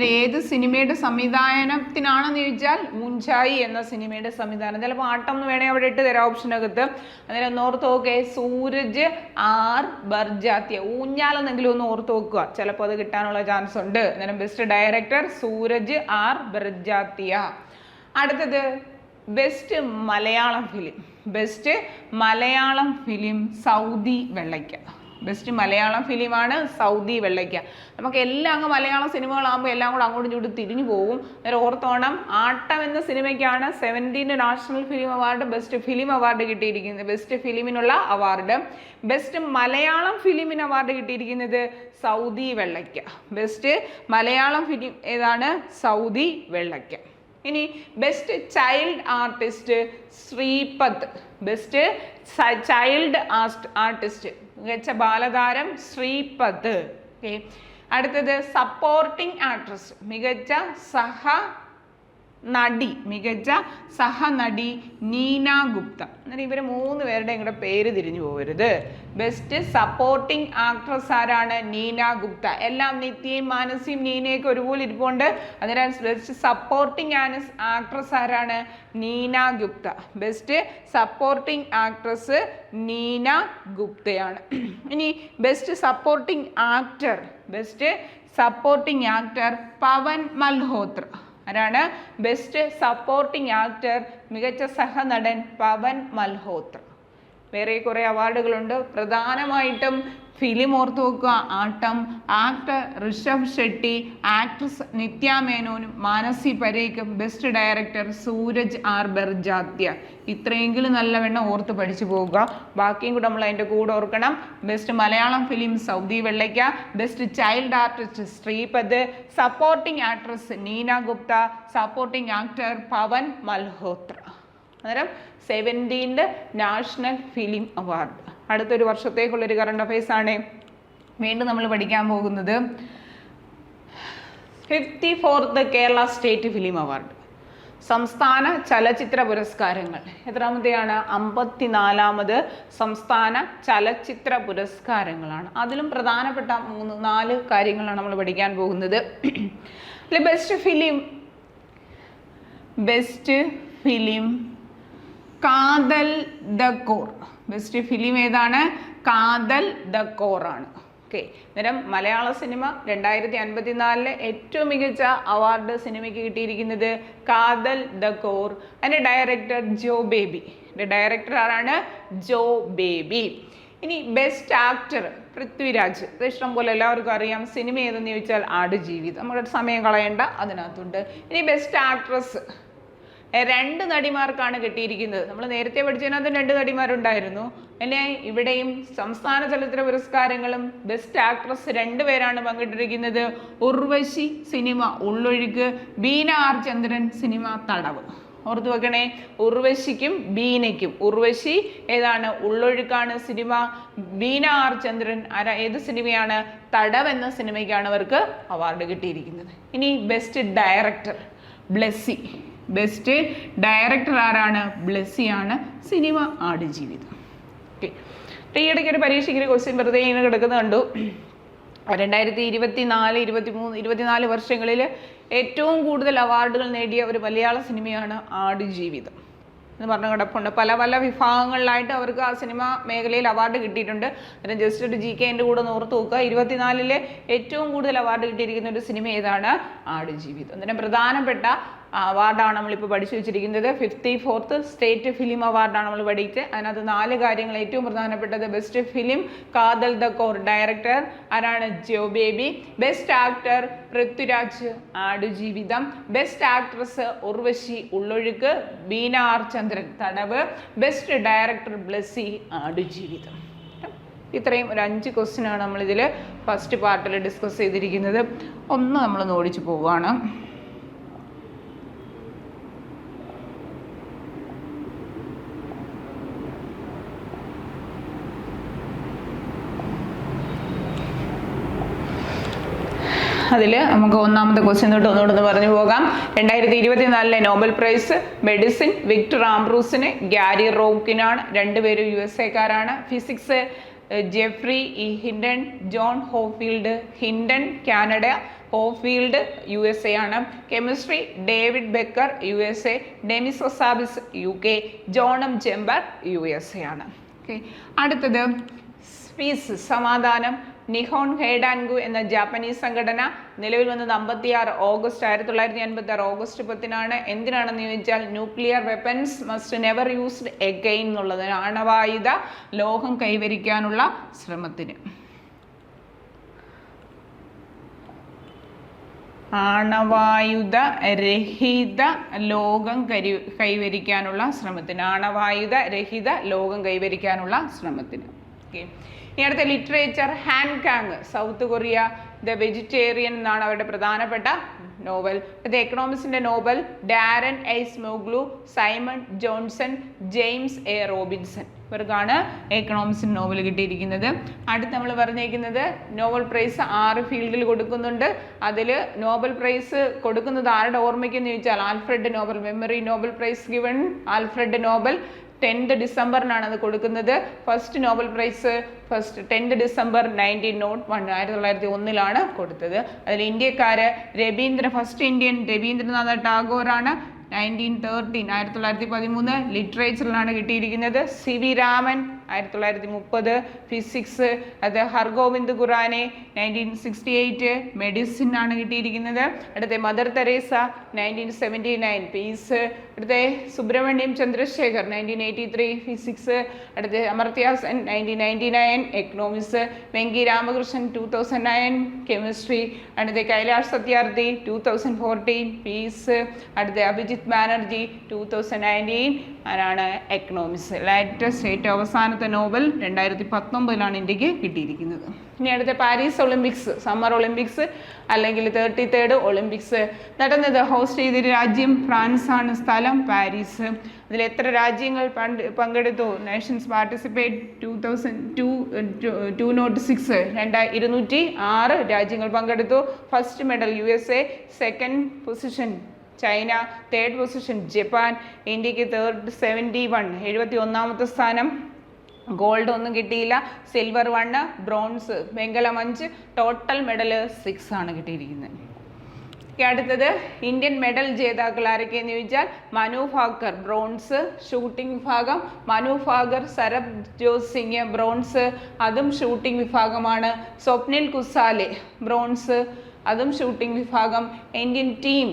ഏത് സിനിമയുടെ സംവിധാനത്തിനാണെന്ന് ചോദിച്ചാൽ ഊഞ്ചായി എന്ന സിനിമയുടെ സംവിധാനം. ചിലപ്പോൾ ആട്ടം എന്ന് വേണേൽ അവിടെ ഇട്ട് തരാം ഓപ്ഷനകത്ത്. അന്നേരം ഒന്ന് ഓർത്ത് നോക്കേ, സൂരജ് ആർ ബർജാത്യ. ഊഞ്ഞാലെന്നെങ്കിലും ഒന്ന് ഓർത്ത് നോക്കുക, ചിലപ്പോൾ അത് കിട്ടാനുള്ള ചാൻസ് ഉണ്ട്. അന്നേരം best director Sooraj R Barjatya. അടുത്തത് best Malayalam film. Best Malayalam film Saudi Vellakka. Best Malayalam ഫിലിമാണ് സൗദി വെള്ളയ്ക്ക. നമുക്ക് എല്ലാം അങ്ങ് മലയാളം സിനിമകളാകുമ്പോൾ എല്ലാം കൂടെ അങ്ങോട്ടും ഇങ്ങോട്ടും തിരിഞ്ഞു പോകും. അന്നേരം ഓർത്തോണം, ആട്ടം എന്ന സിനിമയ്ക്കാണ് 17th national film award best film award കിട്ടിയിരിക്കുന്നത്, ബെസ്റ്റ് ഫിലിമിനുള്ള അവാർഡ്. ബെസ്റ്റ് മലയാളം ഫിലിമിന് അവാർഡ് കിട്ടിയിരിക്കുന്നത് സൗദി വെള്ളയ്ക്ക. ബെസ്റ്റ് മലയാളം ഫിലിം ഏതാണ്? സൗദി വെള്ളയ്ക്ക. ഇനി best child artist Sreepath. Best child artist മികച്ച ബാലതാരം ശ്രീപദ്. ഓക്കെ, അടുത്തത് സപ്പോർട്ടിംഗ് ആക്ട്രസ് മികച്ച സഹനടി നീന ഗുപ്ത. എന്നാൽ ഇവർ 3 പേരുടെയും കൂടെ പേര് തിരിഞ്ഞു പോകരുത്. ബെസ്റ്റ് സപ്പോർട്ടിംഗ് ആക്ട്രസ് ആരാണ്? നീന ഗുപ്ത. എല്ലാം നിത്യയും മാനസിയും നീനയൊക്കെ ഒരുപോലെ ഇരിപ്പുണ്ട്. അതിനാൽ ബെസ്റ്റ് സപ്പോർട്ടിംഗ് ആക്ട്രസ് ആരാണ്? Neena Gupta. Best supporting actress Neena ഗുപ്തയാണ്. ഇനി best supporting actor. Best supporting actor Pawan Malhotra. ആരാണ്? ബെസ്റ്റ് സപ്പോർട്ടിംഗ് ആക്ടർ മികച്ച സഹനടൻ പവൻ മൽഹോത്ര. വേറെ കുറേ അവാർഡുകളുണ്ട്. പ്രധാനമായിട്ടും ഫിലിം ഓർത്ത് വെക്കുക, ആട്ടം. ആക്ടർ ഋഷഭ് ഷെട്ടി, ആക്ട്രസ് നിത്യ മേനോനും മാനസി പരേഖും, best director Sooraj R Barjatya. ഇത്രയെങ്കിലും നല്ലവണ്ണം ഓർത്ത് പഠിച്ചു പോവുക. ബാക്കിയും കൂടെ നമ്മൾ അതിൻ്റെ കൂടെ ഓർക്കണം. Best Malayalam film Saudi Vellakka, best child artist Sreepath, supporting actress Neena Gupta, supporting actor Pawan Malhotra. അന്നേരം 17th നാഷണൽ ഫിലിം അവാർഡ്. അടുത്തൊരു വർഷത്തേക്കുള്ളൊരു കറണ്ട് അഫയേഴ്സ് ആണ് വീണ്ടും നമ്മൾ പഠിക്കാൻ പോകുന്നത്. 54th Kerala state film award, സംസ്ഥാന ചലച്ചിത്ര പുരസ്കാരങ്ങൾ എത്രാമത്തെയാണ്? 54ാമത് സംസ്ഥാന ചലച്ചിത്ര പുരസ്കാരങ്ങളാണ്. അതിലും പ്രധാനപ്പെട്ട 4 കാര്യങ്ങളാണ് നമ്മൾ പഠിക്കാൻ പോകുന്നത്. Best film Kaathal the core. Best film ഏതാണ്? കാതൽ ദ കോർ ആണ്. ഓക്കെ, അന്നേരം മലയാള സിനിമ 2054 ഏറ്റവും മികച്ച അവാർഡ് സിനിമയ്ക്ക് കിട്ടിയിരിക്കുന്നത് കാതൽ ദ കോർ. അതിൻ്റെ ഡയറക്ടർ ജോ ബേബി. ഡയറക്ടർ ആരാണ്? ജോ ബേബി. ഇനി ബെസ്റ്റ് ആക്ടർ പൃഥ്വിരാജ്. ഇത് ഇഷ്ടം പോലെ എല്ലാവർക്കും അറിയാം. സിനിമ ഏതെന്ന് ചോദിച്ചാൽ ആടുജീവിതം. നമ്മുടെ സമയം കളയേണ്ട, അതിനകത്തുണ്ട്. ഇനി ബെസ്റ്റ് ആക്ട്രസ് 2 നടിമാർക്കാണ് കിട്ടിയിരിക്കുന്നത്. നമ്മൾ നേരത്തെ പഠിച്ചതിനകത്ത് 2 നടിമാരുണ്ടായിരുന്നു. പിന്നെ ഇവിടെയും സംസ്ഥാന ചലച്ചിത്ര പുരസ്കാരങ്ങളും ബെസ്റ്റ് ആക്ട്രസ് 2 പേരാണ് പങ്കിട്ടിരിക്കുന്നത്. ഉർവശി സിനിമ ഉള്ളൊഴുക്ക്, ബീന ആർ ചന്ദ്രൻ സിനിമ തടവ്. ഓർത്തു വെക്കണേ, ഉർവശിക്കും ബീനയ്ക്കും. ഉർവശി ഏതാണ്? ഉള്ളൊഴുക്കാണ് സിനിമ. ബീന ആർ ചന്ദ്രൻ ഏത് സിനിമയാണ്? തടവ് എന്ന സിനിമയ്ക്കാണ് അവർക്ക് അവാർഡ് കിട്ടിയിരിക്കുന്നത്. ഇനി best director Blessy. Best director ആരാണ്? ബ്ലെസ്സിയാണ്. സിനിമ ആടുജീവിതം. ഓക്കെ, ഈയിടയ്ക്ക് ഒരു പരീക്ഷയ്ക്ക് ഒരു ക്വസ്റ്റ്യൻ വെറുതെ ഇങ്ങനെ കിടക്കുന്നത് കണ്ടു. 2024, 23, 24 വർഷങ്ങളിൽ ഏറ്റവും കൂടുതൽ അവാർഡുകൾ നേടിയ ഒരു മലയാള സിനിമയാണ് ആടുജീവിതം എന്ന് പറഞ്ഞ കിടപ്പുണ്ട്. പല പല വിഭാഗങ്ങളിലായിട്ട് അവർക്ക് ആ സിനിമ മേഖലയിൽ അവാർഡ് കിട്ടിയിട്ടുണ്ട്. അതിന് ജസ്റ്റ് ഒരു GK എൻ്റെ കൂടെ ഓർത്ത് നോക്കുക. 24 ഏറ്റവും കൂടുതൽ അവാർഡ് കിട്ടിയിരിക്കുന്ന ഒരു സിനിമ ഏതാണ്? ആടുജീവിതം. അതിന് പ്രധാനപ്പെട്ട അവാർഡാണ് നമ്മളിപ്പോൾ പഠിച്ചു വെച്ചിരിക്കുന്നത്. 54th സ്റ്റേറ്റ് ഫിലിം അവാർഡാണ് നമ്മൾ പഠിച്ചത്. അതിനകത്ത് 4 കാര്യങ്ങൾ. ഏറ്റവും പ്രധാനപ്പെട്ടത് best film Kaathal the core, director ആരാണ്? Jo Baby. Best actor Prithviraj, Aadujeevitham. Best actress Urvashi, Ullozhukku. Beena R Chandran, Thadavu. Best director Blessy, Aadujeevitham. ഇത്രയും ഒരു 5 ക്വസ്റ്റ്യനാണ് നമ്മളിതിൽ ഫസ്റ്റ് പാർട്ടിൽ ഡിസ്കസ് ചെയ്തിരിക്കുന്നത്. ഒന്ന് നമ്മൾ നോടിച്ചു പോവുകയാണ്. അതിൽ നമുക്ക് ഒന്നാമത്തെ ക്വസ്റ്റ്യൻ തൊട്ട് ഒന്നുകൂടെ പറഞ്ഞു പോകാം. 2024 നോബൽ പ്രൈസ് മെഡിസിൻ വിക്ടർ ആംബ്രൂസിന്, ഗ്യാരി റോക്കിനാണ്. 2 പേരും USA-കാരാണ്. Physics Geoffrey Hinton, John Hopfield. Hinton Canada, Hopfield USA ആണ്. Chemistry David Baker USA, Demis Hassabis UK, John M Jumper USA ആണ്. ഓക്കെ, അടുത്തത് പീസ് സമാധാനം നിഹോൺ ഹെയ്ഡാൻഗു എന്ന ജാപ്പനീസ് സംഘടന നിലവിൽ വന്നത് 1956 ഓഗസ്റ്റ് 10 എന്തിനാണെന്ന് ചോദിച്ചാൽ nuclear weapons must never used again എന്നുള്ളത്, ആണവായുധ ലോകം കൈവരിക്കാനുള്ള ശ്രമത്തിന്. ആണവായുധ രഹിത ലോകം കൈവരിക്കാനുള്ള ശ്രമത്തിന്. ആണവായുധ രഹിത ലോകം കൈവരിക്കാനുള്ള ശ്രമത്തിന്. ഓക്കെ, ഇനി അടുത്ത literature Han Kang, South Korea. The vegetarian എന്നാണ് അവരുടെ പ്രധാനപ്പെട്ട നോവൽ. ഇത് എക്കണോമിക്സിന്റെ Nobel Daron Acemoglu, Simon Johnson, James Robinson. ഇവർക്കാണ് എക്കണോമിക്സിന് നോവൽ കിട്ടിയിരിക്കുന്നത്. അടുത്ത് നമ്മൾ പറഞ്ഞേക്കുന്നത് നോബൽ പ്രൈസ് 6 ഫീൽഡിൽ കൊടുക്കുന്നുണ്ട്. അതിൽ നോബൽ പ്രൈസ് കൊടുക്കുന്നത് ആരുടെ ഓർമ്മയ്ക്കെന്ന് ചോദിച്ചാൽ Alfred Nobel. Memory Nobel prize given Alfred Nobel 10th ഡിസംബറിനാണ് അത് കൊടുക്കുന്നത്. First Nobel prize 10th December 1901 കൊടുത്തത്. അതിൽ ഇന്ത്യക്കാര് ഫസ്റ്റ് ഇന്ത്യൻ രവീന്ദ്രനാഥ ടാഗോറാണ്. 1913 ലിറ്ററേച്ചറിലാണ് കിട്ടിയിരിക്കുന്നത്. CV രാമൻ 1930. ഫിസിക്സ് അത് ഹർഗോവിന്ദ് ഖുറാനെ 1968. മെഡിസിൻ ആണ് കിട്ടിയിരിക്കുന്നത്. അടുത്ത മദർ തെരേസ 1979. പീസ്. അടുത്ത സുബ്രഹ്മണ്യം ചന്ദ്രശേഖർ 1983. ഫിസിക്സ്. അടുത്ത അമർത്യ സെൻ 1999. എക്കണോമിക്സ്. വെങ്കി രാമകൃഷ്ണൻ 2009. കെമിസ്ട്രി. അടുത്ത കൈലാഷ് സത്യാർത്ഥി 2014. പീസ്. അടുത്ത അഭിജിത്ത് ബാനർജി 2019 ആരാണ്? എക്കണോമിക്സ്. ലേറ്റസ്റ്റ് ഏറ്റവും അവസാനത്തെ നോവൽ 2019 ഇന്ത്യക്ക് കിട്ടിയിരിക്കുന്നത്. ഇനി അടുത്ത പാരീസ് ഒളിമ്പിക്സ്, സമ്മർ ഒളിമ്പിക്സ് അല്ലെങ്കിൽ 33rd ഒളിമ്പിക്സ് നടന്നത് ഹോസ്റ്റ് ചെയ്തൊരു രാജ്യം ഫ്രാൻസ് ആണ്. സ്ഥലം പാരീസ്. അതിൽ എത്ര രാജ്യങ്ങൾ പങ്കെടുത്തു? നേഷൻസ് പാർട്ടിസിപ്പേറ്റ് 206 206 രാജ്യങ്ങൾ പങ്കെടുത്തു. First medal USA, second position China, third position Japan, ഇന്ത്യക്ക് തേർഡ് 71 സ്ഥാനം. ഗോൾഡ് ഒന്നും കിട്ടിയില്ല, സിൽവർ 1, ബ്രോൺസ് വെങ്കലം 5, ടോട്ടൽ മെഡൽ 6 ആണ് കിട്ടിയിരിക്കുന്നത്. അടുത്തത് ഇന്ത്യൻ മെഡൽ ജേതാക്കൾ ആരൊക്കെയെന്ന് ചോദിച്ചാൽ മനു ഭാക്കർ ബ്രോൺസ്, ഷൂട്ടിംഗ് വിഭാഗം മനു ഭാക്കർ, സരബ്ജോത് സിംഗ് ബ്രോൺസ്, അതും ഷൂട്ടിംഗ് വിഭാഗമാണ്. സ്വപ്നിൽ കുസാലെ ബ്രോൺസ്, അതും ഷൂട്ടിംഗ് വിഭാഗം. ഇന്ത്യൻ ടീം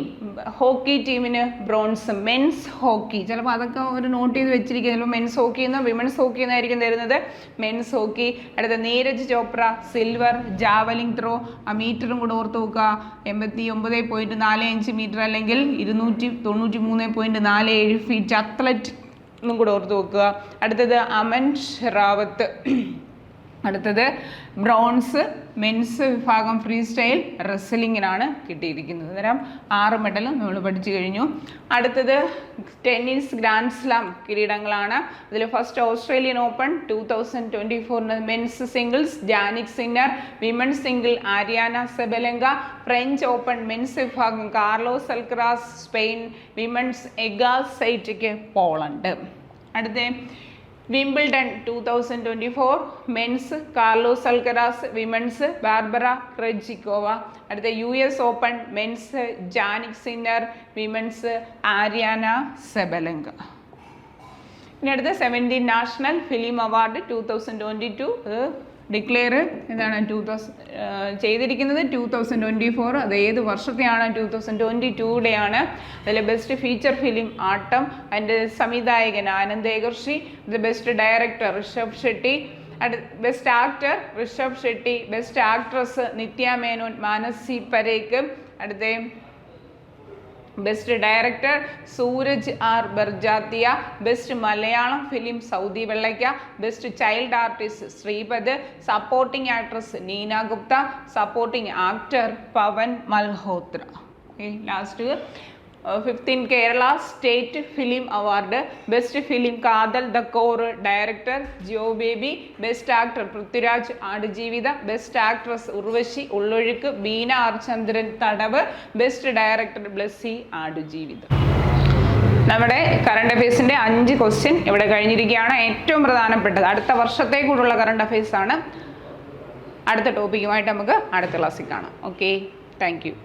ഹോക്കി ടീമിന് ബ്രോൺസ്. മെൻസ് ഹോക്കി ചിലപ്പോൾ അതൊക്കെ ഒരു നോട്ട് ചെയ്ത് വെച്ചിരിക്കുക, ചിലപ്പോൾ മെൻസ് ഹോക്കി എന്നോ വിമൻസ് ഹോക്കി എന്നായിരിക്കും തരുന്നത്. Men's hockey. അടുത്ത Neeraj Chopra silver. Javelin throw, ആ മീറ്ററും കൂടെ ഓർത്ത് നോക്കുക, 89.45 മീറ്റർ അല്ലെങ്കിൽ 293.47 ഫീറ്റ്. അത്ലറ്റ് എന്നും കൂടെ ഓർത്ത് നോക്കുക. അടുത്തത് അമൻ ഷെറാവത്ത്. അടുത്തത് ബ്രോൺസ് മെൻസ് വിഭാഗം ഫ്രീ സ്റ്റൈൽ റെസ്ലിങ്ങിനാണ് കിട്ടിയിരിക്കുന്നത്. അന്നേരം 6 മെഡലും നമ്മൾ പഠിച്ചു കഴിഞ്ഞു. അടുത്തത് ടെന്നീസ് ഗ്രാൻഡ് സ്ലാം കിരീടങ്ങളാണ്. അതിൽ first Australian Open 2024 men's singles Jannik Sinner, women's single Aryna Sabalenka, French Open men's വിഭാഗം Carlos Alcaraz Spain, women's Iga Swiatek Poland. അടുത്ത Wimbledon 2024 men's Carlos Alcaraz, women's Barbora Krejcikova. അടുത്ത US Open men's Jannik Sinner, women's Aryna Sabalenka. ഇനി അടുത്ത 17 national film award 2022 declare എന്താണ് ചെയ്തിരിക്കുന്നത് 2024. അത് ഏത് വർഷത്തെയാണ്? 2022ടെയാണ്. അതിൽ ബെസ്റ്റ് ഫീച്ചർ ഫിലിം ആട്ടം, അതിൻ്റെ സംവിധായകൻ Anand Ekarshi, best director Rishab Shetty, best actor Rishab Shetty, best actress Nithya Menon, Manasi Parekh. അടുത്ത best director Sooraj R Barjatya, best Malayalam film Saudi Vellakka, best child artist Sreepath, supporting actress Neena Gupta, supporting actor Pawan Malhotra. Last 15 Kerala state film award. Best film Kaathal the core, director Jeo Baby, best actor Prithviraj Aadujeevitham, best actress Urvashi Ullozhukku, Beena R Chandran Thadavu, best director Blessy Aadujeevitham. നമ്മുടെ current അഫയേഴ്സിൻ്റെ 5 question ഇവിടെ കഴിഞ്ഞിരിക്കുകയാണ്. ഏറ്റവും പ്രധാനപ്പെട്ടത് അടുത്ത വർഷത്തേക്കൂടുള്ള current affairs ആണ്. അടുത്ത ടോപ്പിക്കുമായിട്ട് നമുക്ക് അടുത്ത ക്ലാസ്സിൽ കാണാം. Okay, thank you.